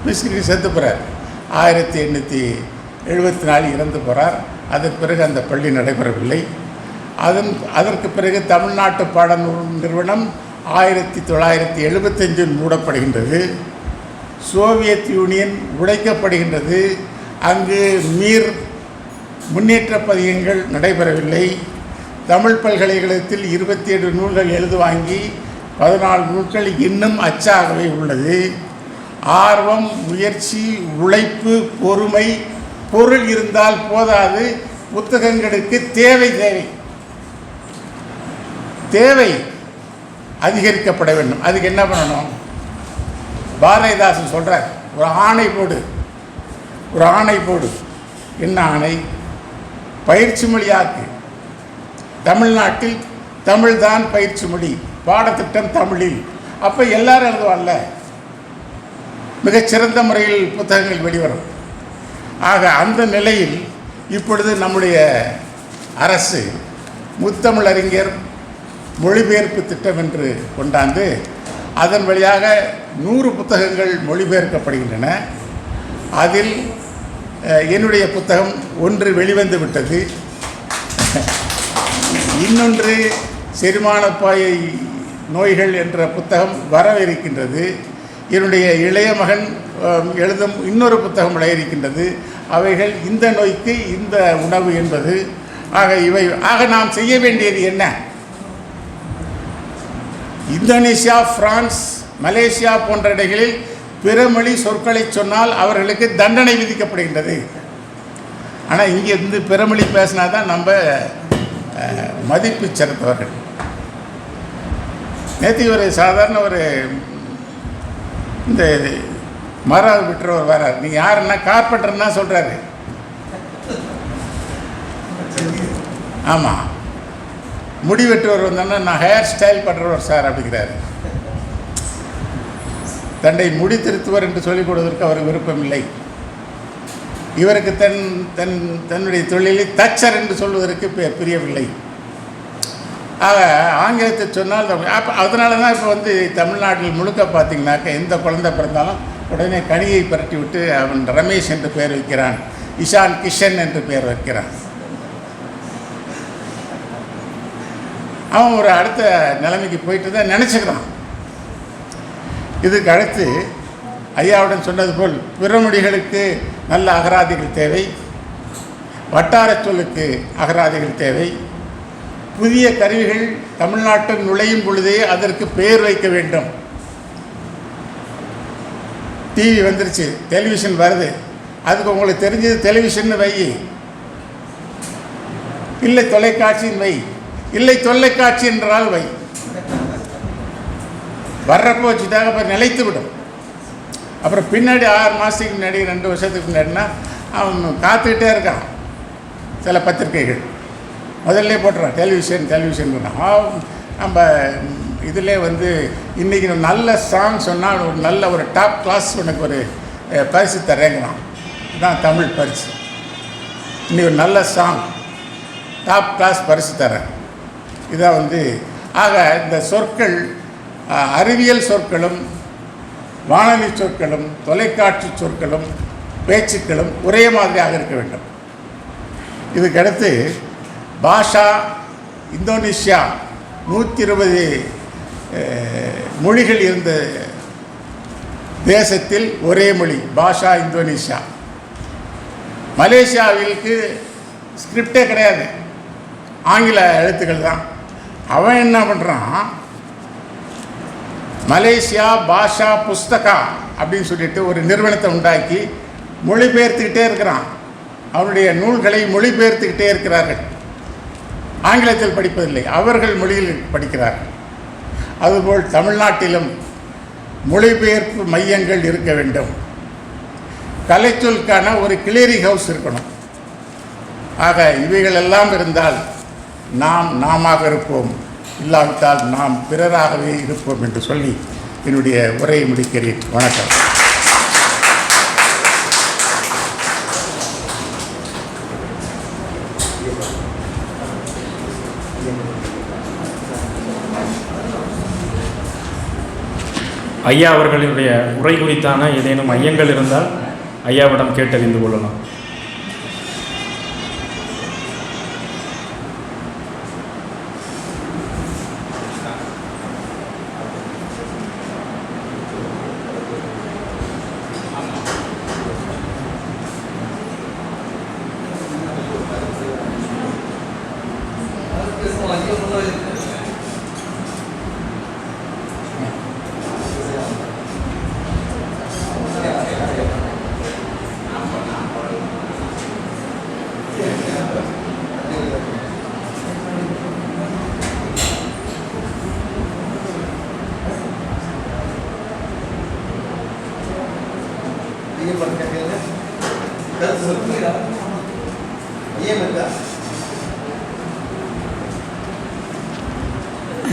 ஃபிஷ் கிரீன் செத்து போகிறார், 1874 இறந்து போகிறார். அதன் பிறகு அந்த பள்ளி நடைபெறவில்லை. அதற்கு பிறகு தமிழ்நாட்டு பாடநூல் நிறுவனம் 1975 மூடப்படுகின்றது. Soviet union உடைக்கப்படுகின்றது. அங்கு முன்னேற்ற பதிகங்கள் நடைபெறவில்லை. தமிழ் பல்கலைக்கழகத்தில் 27 நூல்கள் எழுதுவாங்கி 14 நூல்கள் இன்னும் அச்சாகவே உள்ளது. ஆர்வம், முயற்சி, உழைப்பு, பொறுமை, பொருள் இருந்தால் போதாது. புத்தகங்களுக்கு தேவை அதிகரிக்கப்பட வேண்டும். அதுக்கு என்ன பண்ணணும்? பாரதிதாசன் சொல்கிறார், ஒரு ஆணை போடு. என்ன ஆணை? பயிற்சி மொழியாக்கு. தமிழ்நாட்டில் தமிழ் தான் பயிற்சி மொழி, பாடத்திட்டம் தமிழில். அப்போ எல்லாரும் எழுதுவான்ல, மிகச்சிறந்த முறையில் புத்தகங்கள் வெளிவரும். ஆக அந்த நிலையில் இப்பொழுது நம்முடைய அரசு முத்தமிழறிஞர் மொழிபெயர்ப்பு திட்டம் என்று கொண்டாந்து அதன் வழியாக 100 புத்தகங்கள் மொழிபெயர்க்கப்படுகின்றன. அதில் என்னுடைய புத்தகம் ஒன்று வெளிவந்து விட்டது. இன்னொன்று செரிமானப்பாயை நோய்கள் என்ற புத்தகம் வரவிருக்கின்றது. என்னுடைய இளைய மகன் எழுதும் இன்னொரு புத்தகம் விளையிருக்கின்றது. அவைகள் இந்த நோய்க்கு இந்த உணவு என்பது. ஆக நாம் செய்ய வேண்டியது என்ன? இந்தோனேசியா, பிரான்ஸ், மலேசியா போன்ற இடங்களில் பிற மொழி சொற்களை சொன்னால் அவர்களுக்கு தண்டனை விதிக்கப்படுகின்றது. ஆனால் இங்கே இருந்து பிறமொழி பேசினா தான் நம்ம மதிப்பு சிறந்தவர்கள். நேற்று ஒரு சாதாரண இந்த மரம் விட்டுறவர் வரார். நீங்கள் யாருன்னா கார்பெண்டர்னா சொல்கிறாரு. ஆமாம், முடி வெட்டுவர் வந்தோன்னா நான் ஹேர் ஸ்டைல் பண்ணுறவர் சார் அப்படிங்கிறாரு. தன்னை முடி திருத்துவர் என்று சொல்லிக் கொடுவதற்கு அவர் விருப்பமில்லை. இவருக்கு தன்னுடைய தொழிலை தச்சர் என்று சொல்வதற்கு பிரியவில்லை. ஆக ஆங்கிலத்தை சொன்னால் அதனால தான் இப்போ தமிழ்நாட்டில் முழுக்க பார்த்திங்கனாக்க எந்த குழந்தை பிறந்தாலும் உடனே கனியை பரட்டி விட்டு அவன் ரமேஷ் என்று பெயர் வைக்கிறான், இஷான் கிஷன் என்று பெயர் வைக்கிறான். அவன் ஒரு அடுத்த நிலைமைக்கு போயிட்டு தான் நினச்சிக்கிறான். இதுக்கு அடுத்து ஐயாவுடன் சொன்னது போல் பிற மொழிகளுக்கு நல்ல அகராதிகள் தேவை, வட்டார சொல்லுக்கு அகராதிகள் தேவை. புதிய கருவிகள் தமிழ்நாட்டில் நுழையும் பொழுதே அதற்கு பெயர் வைக்க வேண்டும். டிவி வந்துருச்சு, டெலிவிஷன் வருது, அதுக்கு உங்களுக்கு தெரிஞ்சது டெலிவிஷன் வை, இல்லை தொலைக்காட்சியின் வை, இல்லை தொலைக்காட்சி என்றால் வை. வர்றப்போ வச்சுட்டாங்க, அப்புறம் நிலைத்து விடும். அப்புறம் பின்னாடி 6 மாதத்துக்கு முன்னாடி 2 வருஷத்துக்கு முன்னாடினா அவன் காத்துக்கிட்டே இருக்கான். சில பத்திரிகைகள் முதல்ல போட்டுறான் டெலிவிஷன் நம்ம இதில் இன்றைக்கி நல்ல சாங் சொன்னால் ஒரு டாப் கிளாஸ் உனக்கு ஒரு பரிசு தரேங்கிறான். இதுதான் தமிழ் பரிசு. இன்னைக்கு ஒரு நல்ல சாங் டாப் கிளாஸ் பரிசு தரேன். இதான் ஆக இந்த சொற்கள் அறிவியல் சொற்களும் வானொலி சொற்களும் தொலைக்காட்சி சொற்களும் பேச்சுக்களும் ஒரே மாதிரியாக இருக்க வேண்டும். இதுக்கடுத்து பாஷா இந்தோனேஷியா 120 மொழிகள் இருந்த தேசத்தில் ஒரே மொழி பாஷா இந்தோனேஷியா. மலேசியாவிற்கு ஸ்கிரிப்டே கிடையாது, ஆங்கில எழுத்துக்கள் தான். அவன் என்ன பண்ணுறான், மலேசியா பாஷா புஸ்தகா அப்படின்னு சொல்லிட்டு ஒரு நிறுவனத்தை உண்டாக்கி மொழிபெயர்த்துக்கிட்டே இருக்கிறான். அவருடைய நூல்களை மொழிபெயர்த்துக்கிட்டே இருக்கிறார்கள். ஆங்கிலத்தில் படிப்பதில்லை, அவர்கள் மொழியில் படிக்கிறார்கள். அதுபோல் தமிழ்நாட்டிலும் மொழிபெயர்ப்பு மையங்கள் இருக்க வேண்டும். கலைச்சொலுக்கான ஒரு கிளியரிங் ஹவுஸ் இருக்கணும். ஆக இவைகளெல்லாம் இருந்தால் நாமாக இருப்போம், இல்லாவிட்டால் நாம் பிறராகவே இருப்போம் என்று சொல்லி என்னுடைய உரையை முடிக்கிறேன். வணக்கம். ஐயா அவர்களுடைய உரை குறித்தான ஏதேனும் ஐயங்கள் இருந்தால் ஐயாவிடம் கேட்டறிந்து கொள்ளலாம்.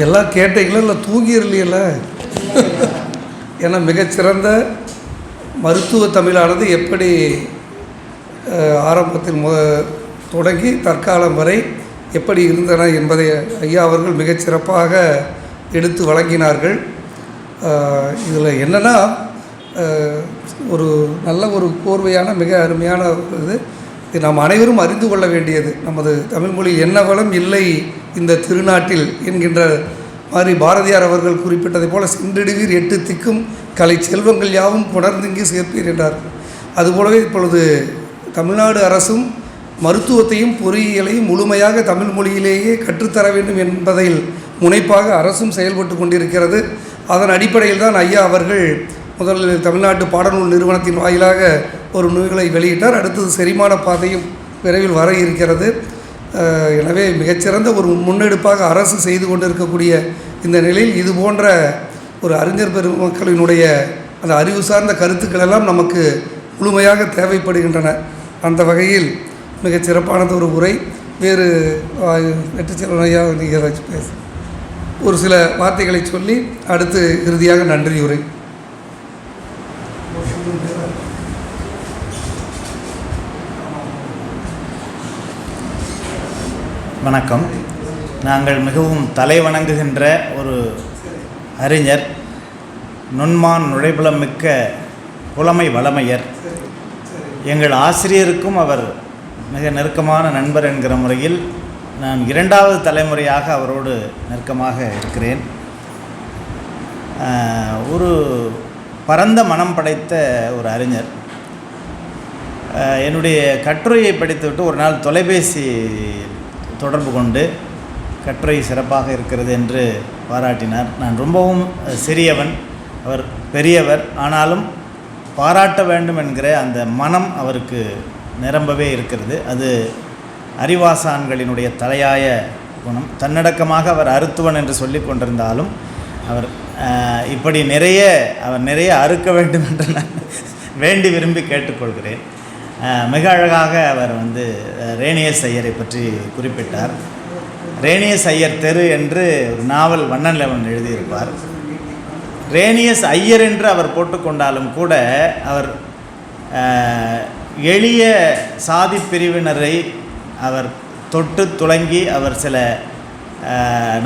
எல்லாம் கேட்டீங்களா இல்லை தூங்கிடலையில? ஏன்னா மிகச்சிறந்த மருத்துவ தமிழானது எப்படி ஆரம்பத்தில் தொடங்கி தற்காலம் வரை எப்படி இருந்தன என்பதை ஐயா அவர்கள் மிகச்சிறப்பாக எடுத்து வழங்கினார்கள். இதில் என்னென்னா ஒரு நல்ல ஒரு கோர்வையான மிக அருமையான இது நாம் அனைவரும் அறிந்து கொள்ள வேண்டியது. நமது தமிழ்மொழி என்ன வளம் இல்லை இந்த திருநாட்டில் என்கின்ற மாதிரி பாரதியார் அவர்கள் குறிப்பிட்டதை போல சென்றிடுவீர் 8 திக்கும் கலை செல்வங்கள் யாவும் புணர்ந்திங்கி சேர்ப்பீர் என்றார். அதுபோலவே இப்பொழுது தமிழ்நாடு அரசும் மருத்துவத்தையும் பொறியியலையும் முழுமையாக தமிழ் மொழியிலேயே கற்றுத்தர வேண்டும் என்பதில் முனைப்பாக அரசும் செயல்பட்டு கொண்டிருக்கிறது. அதன் அடிப்படையில் தான் ஐயா அவர்கள் முதலில் தமிழ்நாட்டு பாடநூல் நிறுவனத்தின் வாயிலாக ஒரு நூல்களை வெளியிட்டார். அடுத்தது செரிமான பாதையும் விரைவில் வர இருக்கிறது. எனவே மிகச்சிறந்த ஒரு முன்னெடுப்பாக அரசு செய்து கொண்டிருக்கக்கூடிய இந்த நிலையில் இது போன்ற ஒரு அறிஞர் பெருமக்களினுடைய அந்த அறிவு சார்ந்த கருத்துக்கள் எல்லாம் நமக்கு முழுமையாக தேவைப்படுகின்றன. அந்த வகையில் மிகச்சிறப்பானது ஒரு உரை. வேறு வெற்றிச்செல்வன் ஐயா நீங்கள் ஏதாச்சும் பேச ஒரு சில வார்த்தைகளை சொல்லி அடுத்து இறுதியாக நன்றியுரை. வணக்கம். நாங்கள் மிகவும் தலைவணங்குகின்ற ஒரு அறிஞர், நுண்மான் நுழைபுலம் மிக்க புலமை வளமையர். எங்கள் ஆசிரியருக்கும் அவர் மிக நெருக்கமான நண்பர் என்கிற முறையில் நான் 2வது தலைமுறையாக அவரோடு நெருக்கமாக இருக்கிறேன். ஒரு பரந்த மனம் படைத்த ஒரு அறிஞர். என்னுடைய கட்டுரையை படித்துவிட்டு ஒரு நாள் தொலைபேசி தொடர்பு கொண்டு கட்டுரை சிறப்பாக இருக்கிறது என்று பாராட்டினார். நான் ரொம்பவும் சிறியவன், அவர் பெரியவர், ஆனாலும் பாராட்ட வேண்டும் என்கிற அந்த மனம் அவருக்கு நிரம்பவே இருக்கிறது. அது அறிவாசான்களினுடைய தலையாய குணம். தன்னடக்கமாக அவர் அறுத்துவன் என்று சொல்லி கொண்டிருந்தாலும் அவர் இப்படி நிறைய அறுக்க வேண்டும் என்று நான் வேண்டி விரும்பி கேட்டுக்கொள்கிறேன். மிக அழகாக அவர் ரேனியஸ் ஐயரை பற்றி குறிப்பிட்டார். ரேனியஸ் ஐயர் தெரு என்று ஒரு நாவல் வண்ணன் லெவன் எழுதியிருப்பார். ரேனியஸ் ஐயர் என்று அவர் போட்டுக்கொண்டாலும் கூட அவர் எளிய சாதி பிரிவினரை அவர் தொட்டு துளங்கி அவர் சில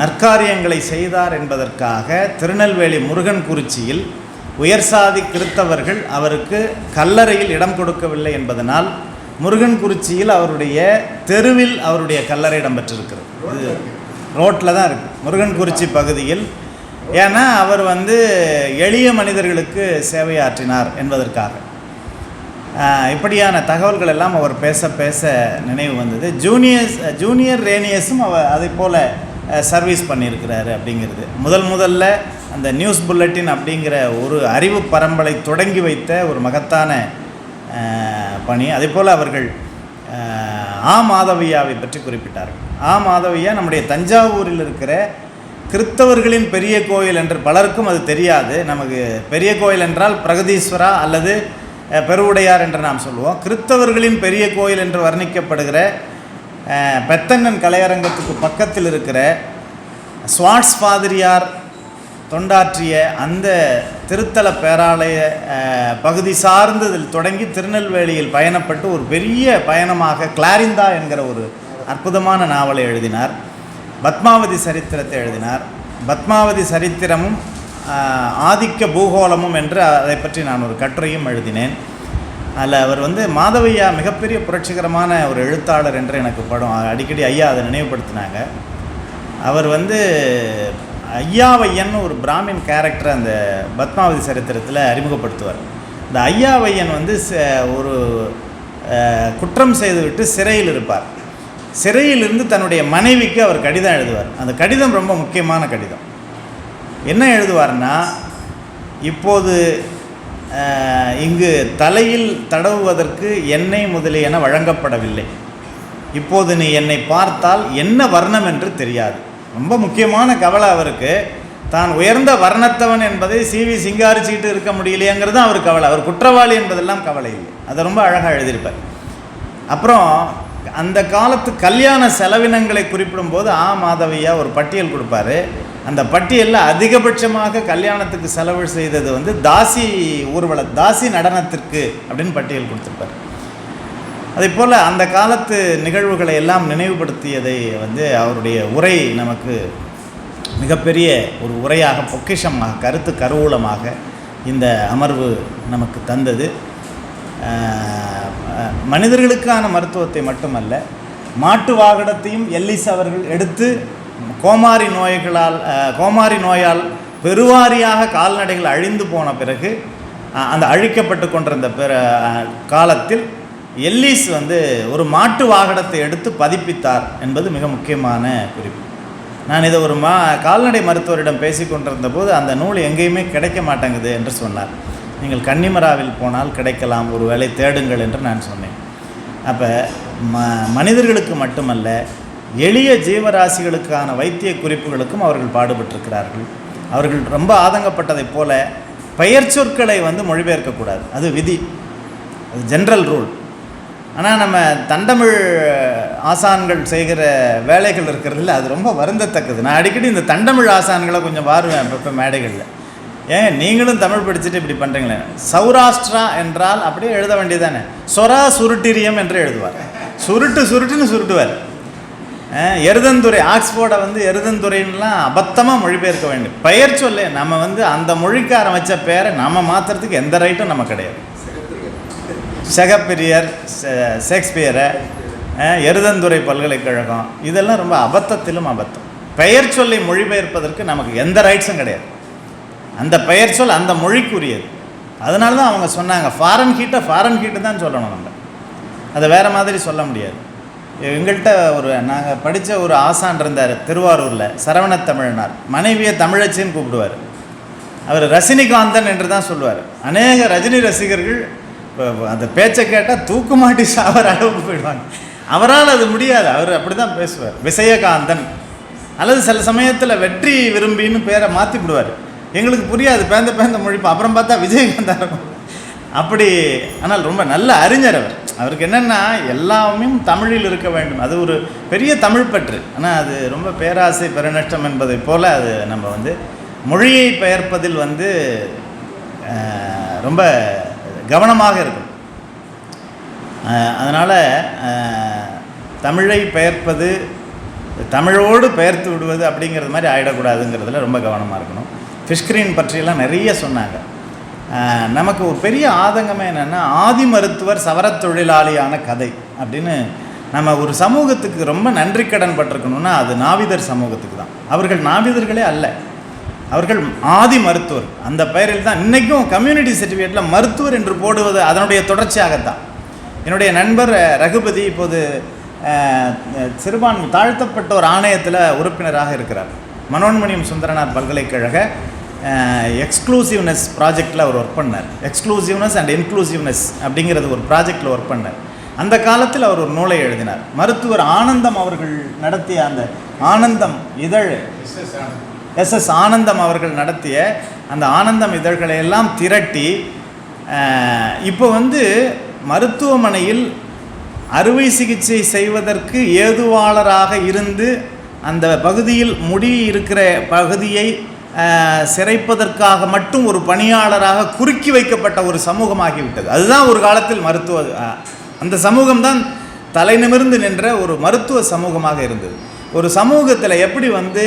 நற்காரியங்களை செய்தார் என்பதற்காக திருநெல்வேலி முருகன் குறிச்சியில் உயர் சாதி கிறித்தவர்கள் அவருக்கு கல்லறையில் இடம் கொடுக்கவில்லை என்பதனால் முருகன் குறிச்சியில் அவருடைய தெருவில் அவருடைய கல்லறை இடம்பெற்றிருக்கிறது. இது ரோட்டில் தான் இருக்குது, முருகன் குறிச்சி பகுதியில். ஏன்னா அவர் எளிய மனிதர்களுக்கு சேவையாற்றினார் என்பதற்காக. இப்படியான தகவல்கள் எல்லாம் அவர் பேச பேச நினைவு வந்தது. ஜூனியர் ரேனியஸும் அதை போல் சர்வீஸ் பண்ணியிருக்கிறாரு அப்படிங்கிறது. முதல்ல அந்த நியூஸ் புல்லட்டின் அப்படிங்கிற ஒரு அறிவு பரம்பலை தொடங்கி வைத்த ஒரு மகத்தான பணி. அதே போல் அவர்கள் மாதவியாவை பற்றி குறிப்பிட்டார்கள். மாதவியா நம்முடைய தஞ்சாவூரில் இருக்கிற கிறித்தவர்களின் பெரிய கோயில் என்று பலருக்கும் அது தெரியாது. நமக்கு பெரிய கோயில் என்றால் பிரகதீஸ்வரா அல்லது பெருவுடையார் என்று நாம் சொல்லுவோம். கிறித்தவர்களின் பெரிய கோயில் என்று வர்ணிக்கப்படுகிற பெத்தங்கன் கலையரங்கத்துக்கு பக்கத்தில் இருக்கிற ஸ்வாட்ஸ் பாதிரியார் தொண்டாற்றிய அந்த திருத்தல பேராலய பகுதி சார்ந்ததில் தொடங்கி திருநெல்வேலியில் பயணப்பட்டு ஒரு பெரிய பயணமாக கிளாரிந்தா என்கிற ஒரு அற்புதமான நாவலை எழுதினார். பத்மாவதி சரித்திரத்தை எழுதினார். பத்மாவதி சரித்திரமும் ஆதிக்க பூகோளமும் என்று அதை பற்றி நான் ஒரு கட்டுரையும் எழுதினேன். அதில் அவர் வந்து மாதவையா மிகப்பெரிய புரட்சிகரமான ஒரு எழுத்தாளர் என்று எனக்கு படம் அடிக்கடி ஐயா அதை நினைவுபடுத்தினாங்க. அவர் வந்து ஐயாவையன் ஒரு பிராமின் கேரக்டரை அந்த பத்மாவதி சரித்திரத்தில் அறிமுகப்படுத்துவார். இந்த ஐயாவையன் வந்து ஒரு குற்றம் செய்துவிட்டு சிறையில் இருப்பார். சிறையிலிருந்து தன்னுடைய மனைவிக்கு அவர் கடிதம் எழுதுவார். அந்த கடிதம் ரொம்ப முக்கியமான கடிதம். என்ன எழுதுவார்னா, இப்போது இங்கு தலையில் தடவுவதற்கு எண்ணெய் முதலியன வழங்கப்படவில்லை. இப்போது நீ என்னை பார்த்தால் என்ன வர்ணம் என்று தெரியாது. ரொம்ப முக்கியமான கவலை அவருக்கு. தான் உயர்ந்த வர்ணத்தவன் என்பதை சிவி சிங்காரிச்சிக்கிட்டு இருக்க முடியலையேங்கிறது அவர் கவலை. அவர் குற்றவாளி என்பதெல்லாம் கவலை இல்லை. அதை ரொம்ப அழகாக எழுதியிருப்பார். அப்புறம் அந்த காலத்து கல்யாண செலவினங்களை குறிப்பிடும்போது மாதவையா ஒரு பட்டியல் கொடுப்பார். அந்த பட்டியலில் அதிகபட்சமாக கல்யாணத்துக்கு செலவு செய்தது வந்து தாசி தாசி நடனத்திற்கு அப்படின்னு பட்டியல் கொடுத்துருப்பார். அதே போல் அந்த காலத்து நிகழ்வுகளை எல்லாம் நினைவுபடுத்தியதை வந்து அவருடைய உரை நமக்கு மிகப்பெரிய ஒரு உரையாக, பொக்கிஷமாக, கருத்து கருவூலமாக இந்த அமர்வு நமக்கு தந்தது. மனிதர்களுக்கான மருத்துவத்தை மட்டுமல்ல, மாட்டு வாகனத்தையும் எல்லிஸ் அவர்கள் எடுத்து கோமாரி நோயால் பெருவாரியாக கால்நடைகள் அழிந்து போன பிறகு அந்த அழிக்கப்பட்டு கொண்டிருந்த காலத்தில் எல்லிஸ் வந்து ஒரு மாட்டு வாகனத்தை எடுத்து பதிப்பித்தார் என்பது மிக முக்கியமான குறிப்பு. நான் இதை ஒரு கால்நடை மருத்துவரிடம் பேசி கொண்டிருந்த போது அந்த நூல் எங்கேயுமே கிடைக்க மாட்டேங்குது என்று சொன்னார். நீங்கள் கன்னிமராவில் போனால் கிடைக்கலாம், ஒரு வேளை தேடுங்கள் என்று நான் சொன்னேன். அப்போ மனிதர்களுக்கு மட்டுமல்ல, எளிய ஜீவராசிகளுக்கான வைத்திய குறிப்புகளுக்கும் அவர்கள் பாடுபட்டிருக்கிறார்கள். அவர்கள் ரொம்ப ஆதங்கப்பட்டதைப் போல பெயர் சொற்களை வந்து மொழிபெயர்க்கக்கூடாது, அது விதி, அது ஜென்ரல் ரூல். ஆனால் நம்ம தண்டமிழ் ஆசான்கள் செய்கிற வேலைகள் இருக்கிறதுல அது ரொம்ப வருந்தத்தக்கது. நான் அடிக்கடி இந்த தண்டமிழ் ஆசான்களை கொஞ்சம் வாருவேன் இப்போ மேடைகளில். ஏன் நீங்களும் தமிழ் படிச்சுட்டு இப்படி பண்ணுறீங்களே? சௌராஷ்டிரா என்றால் அப்படியே எழுத வேண்டியதானே. சொரா சுருட்டிரியம் என்று எழுதுவார். சுருட்டுன்னு சுருட்டுவார். எருதந்துறை, ஆக்ஸ்போர்டை வந்து எருதந்துறைன்னெலாம் அபத்தமாக மொழிபெயர்க்க வேண்டும். பெயர் சொல்ல நம்ம வந்து அந்த மொழிக்காரன் வச்ச பேரை நம்ம மாற்றுறதுக்கு எந்த ரைட்டும் நமக்கு கிடையாது. ஷேக்ஸ்பியர், ஷேக்ஸ்பியரை, எருதந்துறை பல்கலைக்கழகம், இதெல்லாம் ரொம்ப அபத்தத்திலும் அபத்தம். பெயர் சொல்லை மொழிபெயர்ப்பதற்கு நமக்கு எந்த ரைட்ஸும் கிடையாது. அந்த பெயர் சொல் அந்த மொழிக்குரியது. அதனால தான் அவங்க சொன்னாங்க ஃபாரன் ஹீட்டை தான் சொல்லணும், நம்ம அதை வேறு மாதிரி சொல்ல முடியாது. எங்கள்கிட்ட நாங்கள் படித்த ஒரு ஆசான் இருந்தார் திருவாரூரில், சரவணத்தமிழனார். மனைவியை தமிழச்சின்னு கூப்பிடுவார். அவர் ரஜினிகாந்தன் என்று தான் சொல்லுவார். அநேக ரஜினி ரசிகர்கள் அந்த பேச்சை கேட்டால் தூக்குமாட்டி சாவர அளவுக்கு போயிடுவாங்க. அவரால் அது முடியாது, அவர் அப்படி தான் பேசுவார். விசயகாந்தன் அல்லது சில சமயத்தில் வெற்றி விரும்பின்னு பேரை மாற்றி விடுவார். எங்களுக்கு புரியாது, பேந்த மொழிப்போம். அப்புறம் பார்த்தா விஜயகாந்தா இருக்கும் அப்படி. ஆனால் ரொம்ப நல்ல அறிஞர் அவர். அவருக்கு என்னென்னா எல்லாமே தமிழில் இருக்க வேண்டும், அது ஒரு பெரிய தமிழ் பற்று. ஆனால் அது ரொம்ப பேராசை பெருநஷ்டம் என்பதை போல் அது நம்ம வந்து மொழியை பெயர்ப்பதில் வந்து ரொம்ப கவனமாக இருக்கும். அதனால் தமிழை பெயர்ப்பது, தமிழோடு பெயர்த்து விடுவது அப்படிங்கிறது மாதிரி ஆகிடக்கூடாதுங்கிறதுல ரொம்ப கவனமாக இருக்கணும். ஃபிஷ்கிரீன் பற்றியெல்லாம் நிறைய சொன்னாங்க. நமக்கு ஒரு பெரிய ஆதங்கமே என்னென்னா, ஆதி மருத்துவர் சவரத் தொழிலாளியான கதை அப்படின்னு நம்ம ஒரு சமூகத்துக்கு ரொம்ப நன்றி கடன் பட்டிருக்கணும்னா அது நாவிதர் சமூகத்துக்கு தான். அவர்கள் நாவிதர்களே அல்ல, அவர்கள் ஆதி மருத்துவர். அந்த பெயரில் தான் இன்றைக்கும் கம்யூனிட்டி சர்டிஃபிகேட்டில் மருத்துவர் என்று போடுவது அதனுடைய தொடர்ச்சியாகத்தான். என்னுடைய நண்பர் ரகுபதி இப்போது சிறுபான்மை தாழ்த்தப்பட்ட ஒரு ஆணையத்தில் உறுப்பினராக இருக்கிறார். மனோன்மணியம் சுந்தரனார் பல்கலைக்கழக எக்ஸ்க்ளூசிவ்னஸ் ப்ராஜெக்டில் அவர் ஒர்க் பண்ணார். எக்ஸ்க்ளூசிவ்னஸ் அண்ட் இன்க்ளூசிவ்னஸ் அப்படிங்கிறது ஒரு ப்ராஜெக்டில் ஒர்க் பண்ணார். அந்த காலத்தில் அவர் ஒரு நூலை எழுதினார். மருத்துவர் ஆனந்தம் அவர்கள் நடத்திய அந்த ஆனந்தம் இதழ், எஸ்எஸ் ஆனந்தம் அவர்கள் நடத்திய அந்த ஆனந்தம் இதழ்களை எல்லாம் திரட்டி இப்போ வந்து மருத்துவமனையில் அறுவை சிகிச்சை செய்வதற்கு ஏதுவாளராக இருந்து அந்த பகுதியில் முடி இருக்கிற பகுதியை சிரைப்பதற்காக மட்டும் ஒரு பணியாளராக குறுக்கி வைக்கப்பட்ட ஒரு சமூகமாகிவிட்டது. அதுதான் ஒரு காலத்தில் மருத்துவ, அந்த சமூகம்தான் தலை நிமிர்ந்து நின்ற ஒரு மருத்துவ சமூகமாக இருந்தது. ஒரு சமூகத்தில் எப்படி வந்து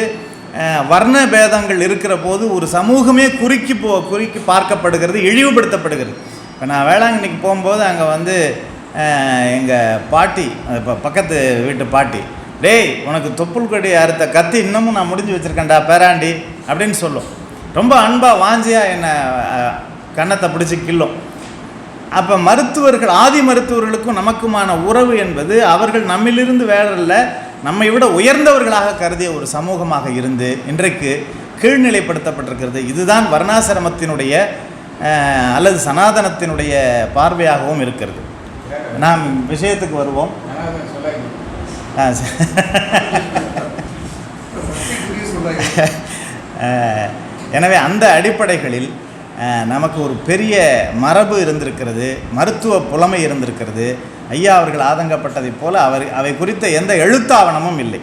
வர்ண பேதங்கள் இருக்கிற போது ஒரு சமூகமே குறுக்கி பார்க்கப்படுகிறது, இழிவுபடுத்தப்படுகிறது. இப்போ நான் வேளாங்கண்ணிக்கு போகும்போது அங்கே வந்து எங்கள் பாட்டி, இப்போ பக்கத்து வீட்டு பாட்டி, டேய் உனக்கு தொப்புள் கொடி அறுத்த கத்தி இன்னமும் நான் முடிஞ்சு வச்சுருக்கேன்டா பேராண்டி அப்படின்னு சொல்லும். ரொம்ப அன்பாக வாஞ்சியாக என்னை கன்னத்தை பிடிச்சி கிள்ளும். அப்போ மருத்துவர்கள், ஆதி மருத்துவர்களுக்கும் நமக்குமான உறவு என்பது அவர்கள் நம்மிலிருந்து வேறல்ல, நம்மை விட உயர்ந்தவர்களாக கருதிய ஒரு சமூகமாக இருந்து இன்றைக்கு கீழ்நிலைப்படுத்தப்பட்டிருக்கிறது. இதுதான் வர்ணாசிரமத்தினுடைய அல்லது சனாதனத்தினுடைய பார்வையாகவும் இருக்கிறது. நாம் விஷயத்துக்கு வருவோம். எனவே அந்த அடிப்படைகளில் நமக்கு ஒரு பெரிய மரபு இருந்திருக்கிறது, மருத்துவ புலமை இருந்திருக்கிறது. ஐயா அவர்கள் ஆதங்கப்பட்டதைப் போல அவை குறித்த எந்த எழுத்தாவணமும் இல்லை.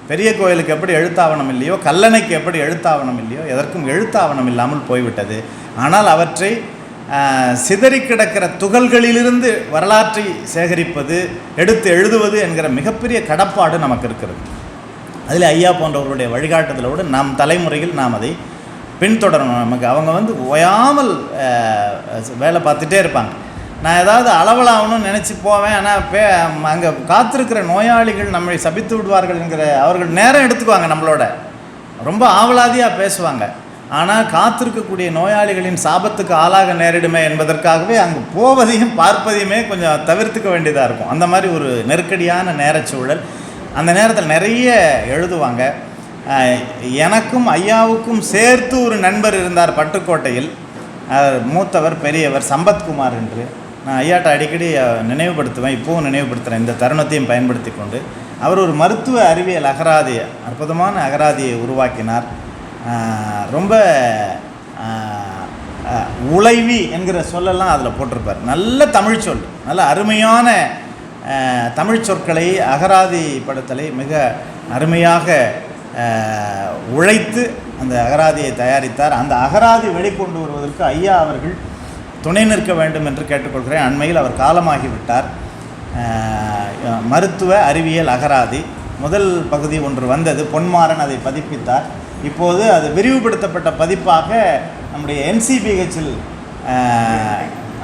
பெரிய கோயிலுக்கு எப்படி எழுத்தாவணம் இல்லையோ, கல்லணைக்கு எப்படி எழுத்தாவணம் இல்லையோ, எதற்கும் எழுத்தாவணம் இல்லாமல் போய்விட்டது. ஆனால் அவற்றை சிதறி கிடக்கிற துகள்களிலிருந்து வரலாற்றை சேகரிப்பது, எடுத்து எழுதுவது என்கிற மிகப்பெரிய கடப்பாடு நமக்கு இருக்கிறது. அதில் ஐயா போன்றவர்களுடைய வழிகாட்டுதலோடு நம் தலைமுறையில் நாம் அதை பின்தொடரணும். நமக்கு அவங்க வந்து ஓயாமல் வேலை பார்த்துட்டே இருப்பாங்க. நான் ஏதாவது அளவலாகணும்னு நினச்சி போவேன், ஆனால் அங்கே காத்திருக்கிற நோயாளிகள் நம்மை சபித்து விடுவார்கள் என்கிற அவர்கள் நேரம் எடுத்துக்குவாங்க, நம்மளோட ரொம்ப ஆவலாதியாக பேசுவாங்க. ஆனால் காத்திருக்கக்கூடிய நோயாளிகளின் சாபத்துக்கு ஆளாக நேரிடுமே என்பதற்காகவே அங்கே போவதையும் பார்ப்பதையுமே கொஞ்சம் தவிர்த்துக்க வேண்டியதாக இருக்கும். அந்த மாதிரி ஒரு நெருக்கடியான நேரச்சூழல். அந்த நேரத்தில் நிறைய எழுதுவாங்க. எனக்கும் ஐயாவுக்கும் சேர்த்து ஒரு நண்பர் இருந்தார் பட்டுக்கோட்டையில், மூத்தவர், பெரியவர், சம்பத்குமார் என்று. நான் ஐயாட்ட அடிக்கடி நினைவுபடுத்துவேன், இப்போவும் நினைவுபடுத்துகிறேன், இந்த தருணத்தையும் பயன்படுத்தி கொண்டு. அவர் ஒரு மருத்துவ அறிவியல் அகராதி, அற்புதமான அகராதியை உருவாக்கினார். ரொம்ப உழைவி என்கிற சொல்லெல்லாம் அதில் போட்டிருப்பார். நல்ல தமிழ் சொல், நல்ல அருமையான தமிழ் சொற்களை, அகராதி படுத்தலை மிக அருமையாக உழைத்து அந்த அகராதியை தயாரித்தார். அந்த அகராதி வெளிக்கொண்டு வருவதற்கு ஐயா அவர்கள் துணை நிற்க வேண்டும் என்று கேட்டுக்கொள்கிறேன். அண்மையில் அவர் காலமாகிவிட்டார். மருத்துவ அறிவியல் அகராதி முதல் பகுதி ஒன்று வந்தது, பொன்மாறன் அதை பதிப்பித்தார். இப்போது அது விரிவுபடுத்தப்பட்ட பதிப்பாக நம்முடைய NCBHல்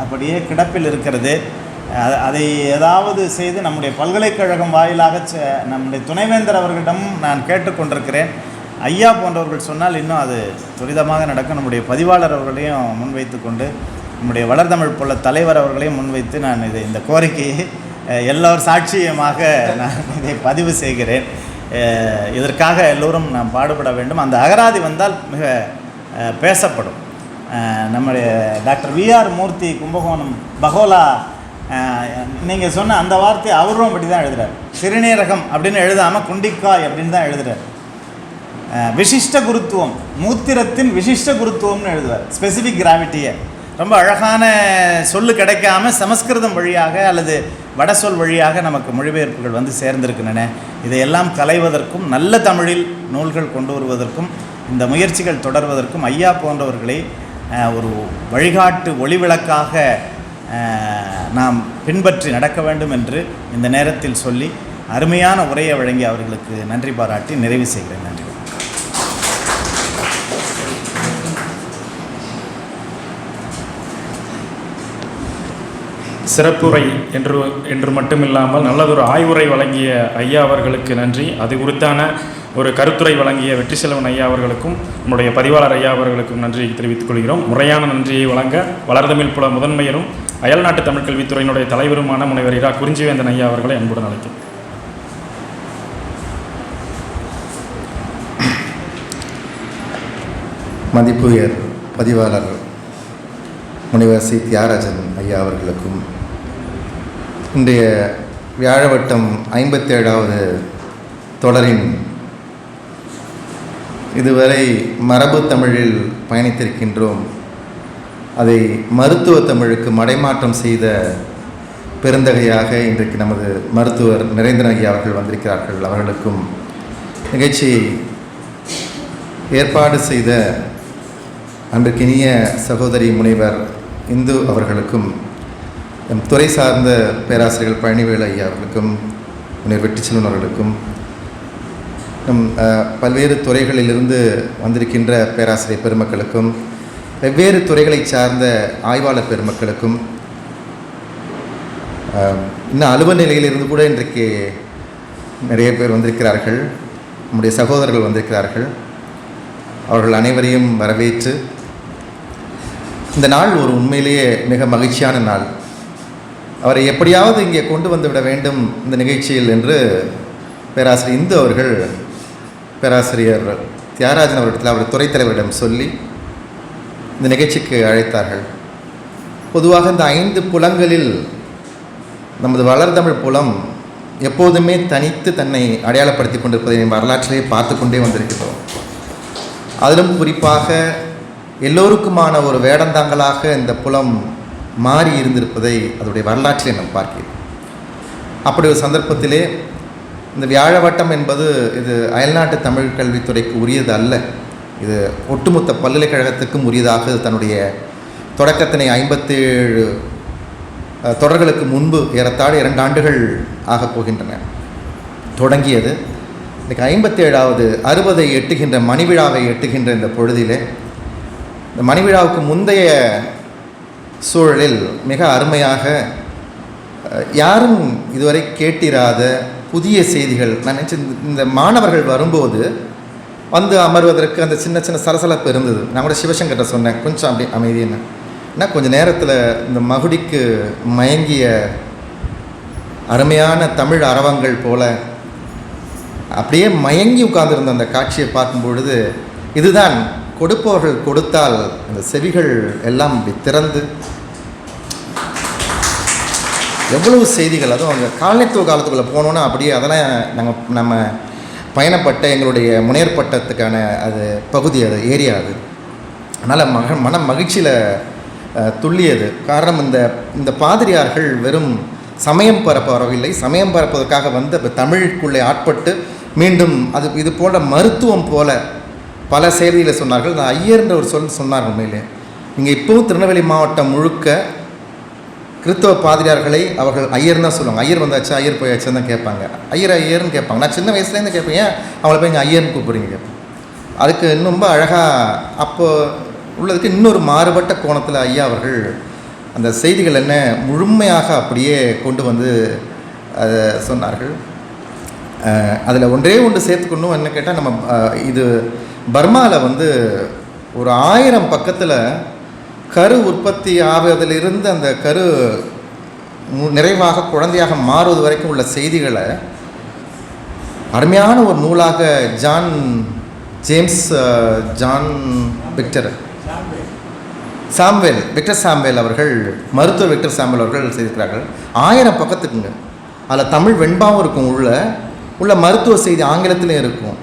அப்படியே கிடப்பில் இருக்கிறது. அதை ஏதாவது செய்து நம்முடைய பல்கலைக்கழகம் வாயிலாக நம்முடைய துணைவேந்தர் அவர்களிடம் நான் கேட்டுக்கொண்டிருக்கிறேன். ஐயா போன்றவர்கள் சொன்னால் இன்னும் அது துரிதமாக நடக்கும். நம்முடைய பதிவாளர் அவர்களையும் முன்வைத்து கொண்டு, நம்முடைய வளர்தமிழ் புல தலைவர் அவர்களையும் முன்வைத்து நான் இந்த கோரிக்கையை எல்லோரும் சாட்சியமாக நான் இதை பதிவு செய்கிறேன். இதற்காக எல்லோரும் நாம் பாடுபட வேண்டும். அந்த அகராதி வந்தால் மிக பேசப்படும். நம்முடைய டாக்டர் VR மூர்த்தி கும்பகோணம் பகோலா, நீங்கள் சொன்ன அந்த வார்த்தை அவரும் அப்படி தான் எழுதுகிறார். சிறுநீரகம் அப்படின்னு எழுதாமல் குண்டிக்காய் அப்படின்னு தான் எழுதுகிறார். விசிஷ்ட குருத்துவம், மூத்திரத்தின் விசிஷ்ட குருத்துவம்னு எழுதுவார். ஸ்பெசிஃபிக் கிராவிட்டியை ரொம்ப அழகான சொல்லு கிடைக்காம சமஸ்கிருதம் வழியாக அல்லது வடசொல் வழியாக நமக்கு மொழிபெயர்ப்புகள் வந்து சேர்ந்திருக்கின்றன. இதையெல்லாம் களைவதற்கும் நல்ல தமிழில் நூல்கள் கொண்டு வருவதற்கும் இந்த முயற்சிகள் தொடர்வதற்கும் ஐயா போன்றவர்களை ஒரு வழிகாட்டு ஒளிவிளக்காக நாம் பின்பற்றி நடக்க வேண்டும் என்று இந்த நேரத்தில் சொல்லி அருமையான உரையை வழங்கி அவர்களுக்கு நன்றி பாராட்டி நிறைவு செய்கிறேன். நன்றி. சிறப்புரை என்று மட்டுமில்லாமல் நல்லதொரு ஆய்வுரை வழங்கிய ஐயா அவர்களுக்கு நன்றி. அது குறித்தான ஒரு கருத்துரை வழங்கிய வெற்றிச்செல்வன் ஐயா அவர்களுக்கும் நம்முடைய பதிவாளர் ஐயா அவர்களுக்கும் நன்றி தெரிவித்துக் கொள்கிறோம். முறையான நன்றியை வழங்க வளர்தமிழ் புல முதன்மையரும் அயல்நாட்டு தமிழ் கல்வித்துறையினுடைய தலைவருமான முனைவர் இரா குறிஞ்சிவேந்தன் ஐயா அவர்களை அன்புடன் அழைக்கும். மதிப்புயர் பதிவாளர் முனைவர் சி. தியாகராஜன் ஐயா அவர்களுக்கும் இன்றைய வியாழவட்டம் 57வது தொடரின் இதுவரை மரபு தமிழில் பயணித்திருக்கின்றோம். அதை மருத்துவ தமிழுக்கு மடைமாற்றம் செய்த பெருந்தகையாக இன்றைக்கு நமது மருத்துவர் நரேந்திரன் ஐயா அவர்கள் வந்திருக்கிறார்கள். அவர்களுக்கும் நிகழ்ச்சியை ஏற்பாடு செய்த அன்றைக்கினிய சகோதரி முனைவர் இந்து அவர்களுக்கும், எம் துறை சார்ந்த பேராசிரியர்கள் பழனிவேலு ஐயா அவர்களுக்கும், முனைவர் வெற்றிச்செல்வன் அவர்களுக்கும், பல்வேறு துறைகளிலிருந்து வந்திருக்கின்ற பேராசிரியர் பெருமக்களுக்கும், வெவ்வேறு துறைகளை சார்ந்த ஆய்வாளர் பெருமக்களுக்கும், இன்னும் அலுவல் நிலையிலிருந்து கூட இன்றைக்கு நிறைய பேர் வந்திருக்கிறார்கள், நம்முடைய சகோதரர்கள் வந்திருக்கிறார்கள். அவர்கள் அனைவரையும் வரவேற்று இந்த நாள் ஒரு உண்மையிலேயே மிக மகிழ்ச்சியான நாள். அவரை எப்படியாவது இங்கே கொண்டு வந்து விட வேண்டும் இந்த நிகழ்ச்சியில் என்று பேராசிரியர் இந்து அவர்கள் பேராசிரியர் தியாகராஜன் அவரிடத்தில் அவருடைய துறைத் தலைவரிடம் சொல்லி இந்த நிகழ்ச்சிக்கு அழைத்தார்கள். பொதுவாக இந்த 5 புலங்களில் நமது வளர்தமிழ் புலம் எப்போதுமே தனித்து தன்னை அடையாளப்படுத்தி கொண்டிருப்பதை வரலாற்றிலே பார்த்து கொண்டே வந்திருக்கிறோம். அதிலும் குறிப்பாக எல்லோருக்குமான ஒரு வேடந்தாங்கலாக இந்த புலம் மாறி இருந்திருப்பதை அதனுடைய வரலாற்றிலே நாம் பார்க்கிறோம். அப்படி ஒரு சந்தர்ப்பத்திலே இந்த வியாழவட்டம் என்பது இது அயல்நாட்டு தமிழ் கல்வித்துறைக்கு உரியது அல்ல. இது ஒட்டுமொத்த பல்கலைக்கழகத்துக்கும் உரியதாக தன்னுடைய தொடக்கத்தினை 57 தொடர்களுக்கு முன்பு ஏறத்தாழ 2 ஆண்டுகள் ஆகப் போகின்றன தொடங்கியது. இன்றைக்கு 57வது 60ஐ எட்டுகின்ற மணிவிழாவை எட்டுகின்ற இந்த பொழுதிலே, இந்த மணிவிழாவுக்கு முந்தைய சூழலில் மிக அருமையாக யாரும் இதுவரை கேட்டிராத புதிய செய்திகள், நான் நினச்சேன் இந்த மாணவர்கள் வரும்போது வந்து அமர்வதற்கு அந்த சின்ன சின்ன சலசலப்பு இருந்தது. நான் கூட சிவசங்கர்கிட்ட சொன்னேன், கொஞ்சம் அப்படி அமைதின்னு. ஏன்னா கொஞ்சம் நேரத்தில் இந்த மகுடிக்கு மயங்கிய அருமையான தமிழ் அரவங்கள் போல அப்படியே மயங்கி உட்கார்ந்துருந்த அந்த காட்சியை பார்க்கும் பொழுது, இதுதான் கொடுப்பவர்கள் கொடுத்தால் அந்த செவிகள் எல்லாம் அப்படி திறந்து எவ்வளவு செய்திகள், அதுவும் அவங்க காலனித்துவ காலத்துக்குள்ளே போனோன்னா அப்படியே அதெல்லாம் நம்ம பயணப்பட்ட எங்களுடைய முனையற்பட்டத்துக்கான அது பகுதி, அது ஏரியா. அது அதனால் மன மகிழ்ச்சியில் துள்ளியது. காரணம் இந்த பாதிரியார்கள் வெறும் சமயம் பரப்ப வரவில்லை, சமயம் பரப்பதற்காக வந்து தமிழுக்குள்ளே ஆட்பட்டு மீண்டும் அது இது போல மருத்துவம் போல பல செய்திகளை சொன்னார்கள். நான் ஐயர்ன்ற ஒரு சொன்னார். உண்மையிலே நீங்கள் இப்போவும் திருநெல்வேலி மாவட்டம் முழுக்க கிறிஸ்தவ பாதிரியார்களை அவர்கள் ஐயர் தான் சொல்லுவாங்க. ஐயர் வந்தாச்சு, ஐயர் போயாச்சுன்னு தான் கேட்பாங்க. ஐயர்னு கேட்பாங்க. நான் சின்ன வயசுலேருந்து கேட்பேன், ஏன் அவளை போய் இங்கே ஐயர்னு கூப்பிட்றீங்க கேட்பேன். அதுக்கு இன்னும் ரொம்ப அழகாக அப்போ உள்ளதுக்கு இன்னொரு மாறுபட்ட கோணத்தில் ஐயா அவர்கள் அந்த செய்திகள் என்ன முழுமையாக அப்படியே கொண்டு வந்து அதை சொன்னார்கள். அதில் ஒன்றே ஒன்று சேர்த்துக்கணும் என்ன கேட்டால், நம்ம இது பர்மாவில் வந்து ஒரு 1000 பக்கத்தில் கரு உற்பத்தி ஆவதிலிருந்து அந்த கரு நிறைவாக குழந்தையாக மாறுவது வரைக்கும் உள்ள செய்திகளை அருமையான ஒரு நூலாக விக்டர் சாம்வேல் அவர்கள், மருத்துவர் விக்டர் சாம்வேல் அவர்கள் செய்திருக்கிறார்கள். 1000 பக்கத்துக்குங்க. அதில் தமிழ் வெண்பாவும் இருக்கும், உள்ள மருத்துவ செய்தி ஆங்கிலத்திலையும் இருக்கும்.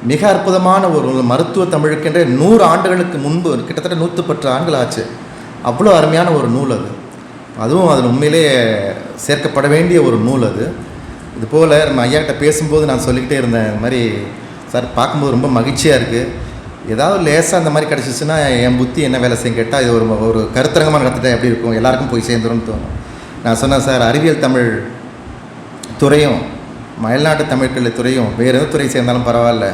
மிக அற்புதமான ஒரு மருத்துவ தமிழுக்கென்ற 100 ஆண்டுகளுக்கு முன்பு, கிட்டத்தட்ட 110 ஆண்டுகள் ஆச்சு. அவ்வளோ அருமையான ஒரு நூல் அது. அதுவும் அதில் உண்மையிலே சேர்க்கப்பட வேண்டிய ஒரு நூல் அது. இதுபோல் நம்ம ஐயாக்கிட்ட பேசும்போது நான் சொல்லிக்கிட்டே இருந்தேன், இந்த மாதிரி சார் பார்க்கும்போது ரொம்ப மகிழ்ச்சியாக இருக்குது, ஏதாவது லேசாக அந்த மாதிரி கிடச்சிச்சின்னா என் புத்தி என்ன வேலை செய்யும் கேட்டால் இது ஒரு கருத்தரங்கமாக நடத்திட்டா எப்படி இருக்கும், எல்லாருக்கும் போய் சேர்ந்துரும்னு தோணும். நான் சொன்னேன், சார் அறிவியல் தமிழ் துறையும் மயில்நாட்டு தமிழ் கல்வி துறையும் வேறு எந்த துறை சேர்ந்தாலும் பரவாயில்ல,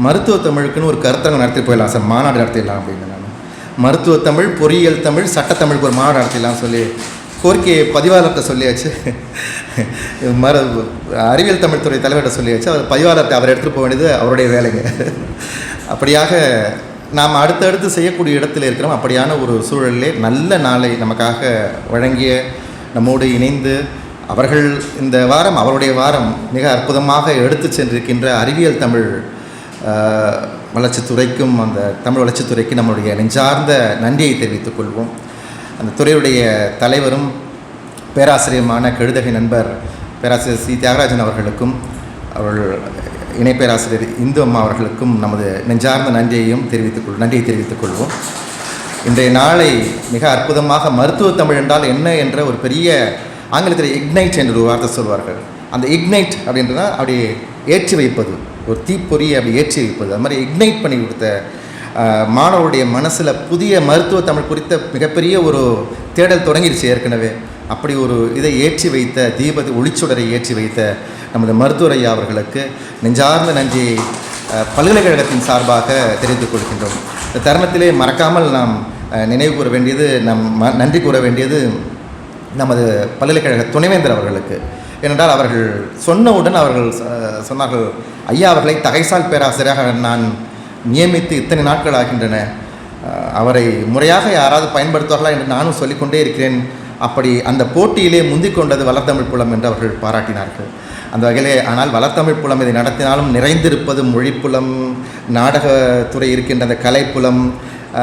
மருத்துவ தமிழுக்குன்னு ஒரு கருத்தரங்கம் நடத்திட்டு போயிடலாம் சார், மாநாடு நடத்திடலாம் அப்படின்னு. நான் மருத்துவ தமிழ், பொறியியல் தமிழ், சட்டத்தமிழுக்கு ஒரு மாநாடு நடத்திடலாம் சொல்லி கோரிக்கையை பதிவாளர்கிட்ட சொல்லியாச்சு. அறிவியல் தமிழ் துறை தலைவர்கிட்ட சொல்லியாச்சு. அவர் பதிவாளர்கிட்ட அவர் எடுத்துகிட்டு போக வேண்டியது அவருடைய வேலைங்க. அப்படியாக நாம் அடுத்தடுத்து செய்யக்கூடிய இடத்துல இருக்கிறோம். அப்படியான ஒரு சூழலிலே நல்ல நாளை நமக்காக வழங்கிய நம்மோடு இணைந்து அவர்கள் இந்த வாரம் அவருடைய வாரம் மிக அற்புதமாக எடுத்து சென்றிருக்கின்ற அறிவியல் தமிழ் வளர்ச்சித்துறைக்கும் அந்த தமிழ் வளர்ச்சித்துறைக்கு நம்முடைய நெஞ்சார்ந்த நன்றியை தெரிவித்துக் கொள்வோம். அந்த துறையுடைய தலைவரும் பேராசிரியருமான கெழுதகை நண்பர் பேராசிரியர் சி தியாகராஜன் அவர்களுக்கும் அவர்கள் இணை பேராசிரியர் இந்து அம்மா அவர்களுக்கும் நமது நெஞ்சார்ந்த நன்றியை தெரிவித்துக் கொள்வோம். இன்றைய நாளை மிக அற்புதமாக மருத்துவ தமிழ் என்றால் என்ன என்ற ஒரு பெரிய ஆங்கிலத்தில் இக்னைட் என்ற ஒரு வார்த்தை சொல்வார்கள். அந்த இக்னைட் அப்படின்றனா அப்படி ஏற்றி வைப்பது, ஒரு தீப்பொறியை அப்படி ஏற்றி வைப்பது. அது மாதிரி இக்னைட் பண்ணி கொடுத்த மாணவருடைய மனசில் புதிய மருத்துவ தமிழ் குறித்த மிகப்பெரிய ஒரு தேடல் தொடங்கிடுச்சு ஏற்கனவே. அப்படி ஒரு இதை ஏற்றி வைத்த ஒளிச்சுடரை ஏற்றி வைத்த நமது மருத்துவர் ஐயா அவர்களுக்கு நெஞ்சார்ந்த நன்றியை பல்கலைக்கழகத்தின் சார்பாக தெரிவித்துக் கொள்கின்றோம். இந்த தருணத்திலே மறக்காமல் நாம் நினைவு கூற வேண்டியது, நன்றி கூற வேண்டியது நமது பல்கலைக்கழக துணைவேந்தர் அவர்களுக்கு. ஏனென்றால் அவர்கள் சொன்னவுடன் அவர்கள் சொன்னார்கள், ஐயா அவர்களை தகைசால் பேராசிரியராக நான் நியமித்து இத்தனை நாட்கள் ஆகின்றன, அவரை முறையாக யாராவது பயன்படுத்துவார்களா என்று நானும் சொல்லிக்கொண்டே இருக்கிறேன். அப்படி அந்த போட்டியிலே முந்திக் கொண்டது வளர்த்தமிழ் புலம் என்று அவர்கள் பாராட்டினார்கள். அந்த வகையிலே, ஆனால் வளர்த்தமிழ் புலம் இதை நடத்தினாலும் நிறைந்திருப்பது மொழிப்புலம், நாடகத்துறை இருக்கின்ற அந்த கலைப்புலம்,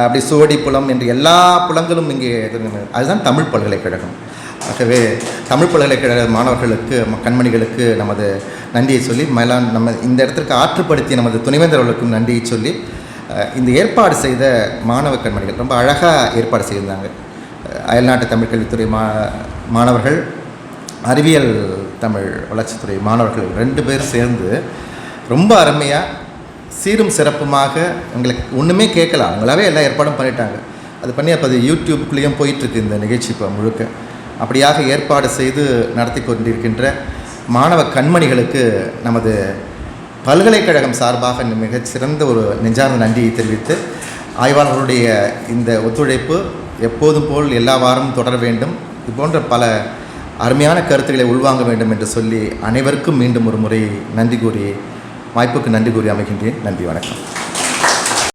அப்படி சுவடி புலம் என்று எல்லா புலங்களும் இங்கே அதுதான் தமிழ் பல்கலைக்கழகம். ஆகவே தமிழ் பல்கலைக்கழக மாணவர்களுக்கு, கண்மணிகளுக்கு நமது நன்றியை சொல்லி, நம்ம இந்த இடத்திற்கு ஆற்றுப்படுத்திய நமது துணைவேந்தர்களுக்கும் நன்றியை சொல்லி, இந்த ஏற்பாடு செய்த மாணவ கண்மணிகள் ரொம்ப அழகாக ஏற்பாடு செய்திருந்தாங்க. அயல்நாட்டு தமிழ் கல்வித்துறை மாணவர்கள், அறிவியல் தமிழ் வளர்ச்சித்துறை மாணவர்கள் 2 பேர் சேர்ந்து ரொம்ப அருமையாக சீரும் சிறப்புமாக எங்களுக்கு ஒன்றுமே கேட்கலாம், அவங்களாவே எல்லா ஏற்பாடும் பண்ணிட்டாங்க. அது பண்ணி அப்போ அது யூடியூப்லேயும் போயிட்டுருக்கு இந்த நிகழ்ச்சி இப்போ முழுக்க. அப்படியாக ஏற்பாடு செய்து நடத்தி கொண்டிருக்கின்ற மாணவ கண்மணிகளுக்கு நமது பல்கலைக்கழகம் சார்பாக மிகச்சிறந்த ஒரு நெஞ்சார்ந்த நன்றியை தெரிவித்து, ஆய்வாளர்களுடைய இந்த ஒத்துழைப்பு எப்போதும் போல் எல்லா வாரமும் தொடர வேண்டும், இது போன்ற பல அருமையான கருத்துக்களை உள்வாங்க வேண்டும் என்று சொல்லி அனைவருக்கும் மீண்டும் ஒரு முறை நன்றி கூறி, வாய்ப்புக்கு நன்றி கூறி அமைகின்றேன். நன்றி, வணக்கம்.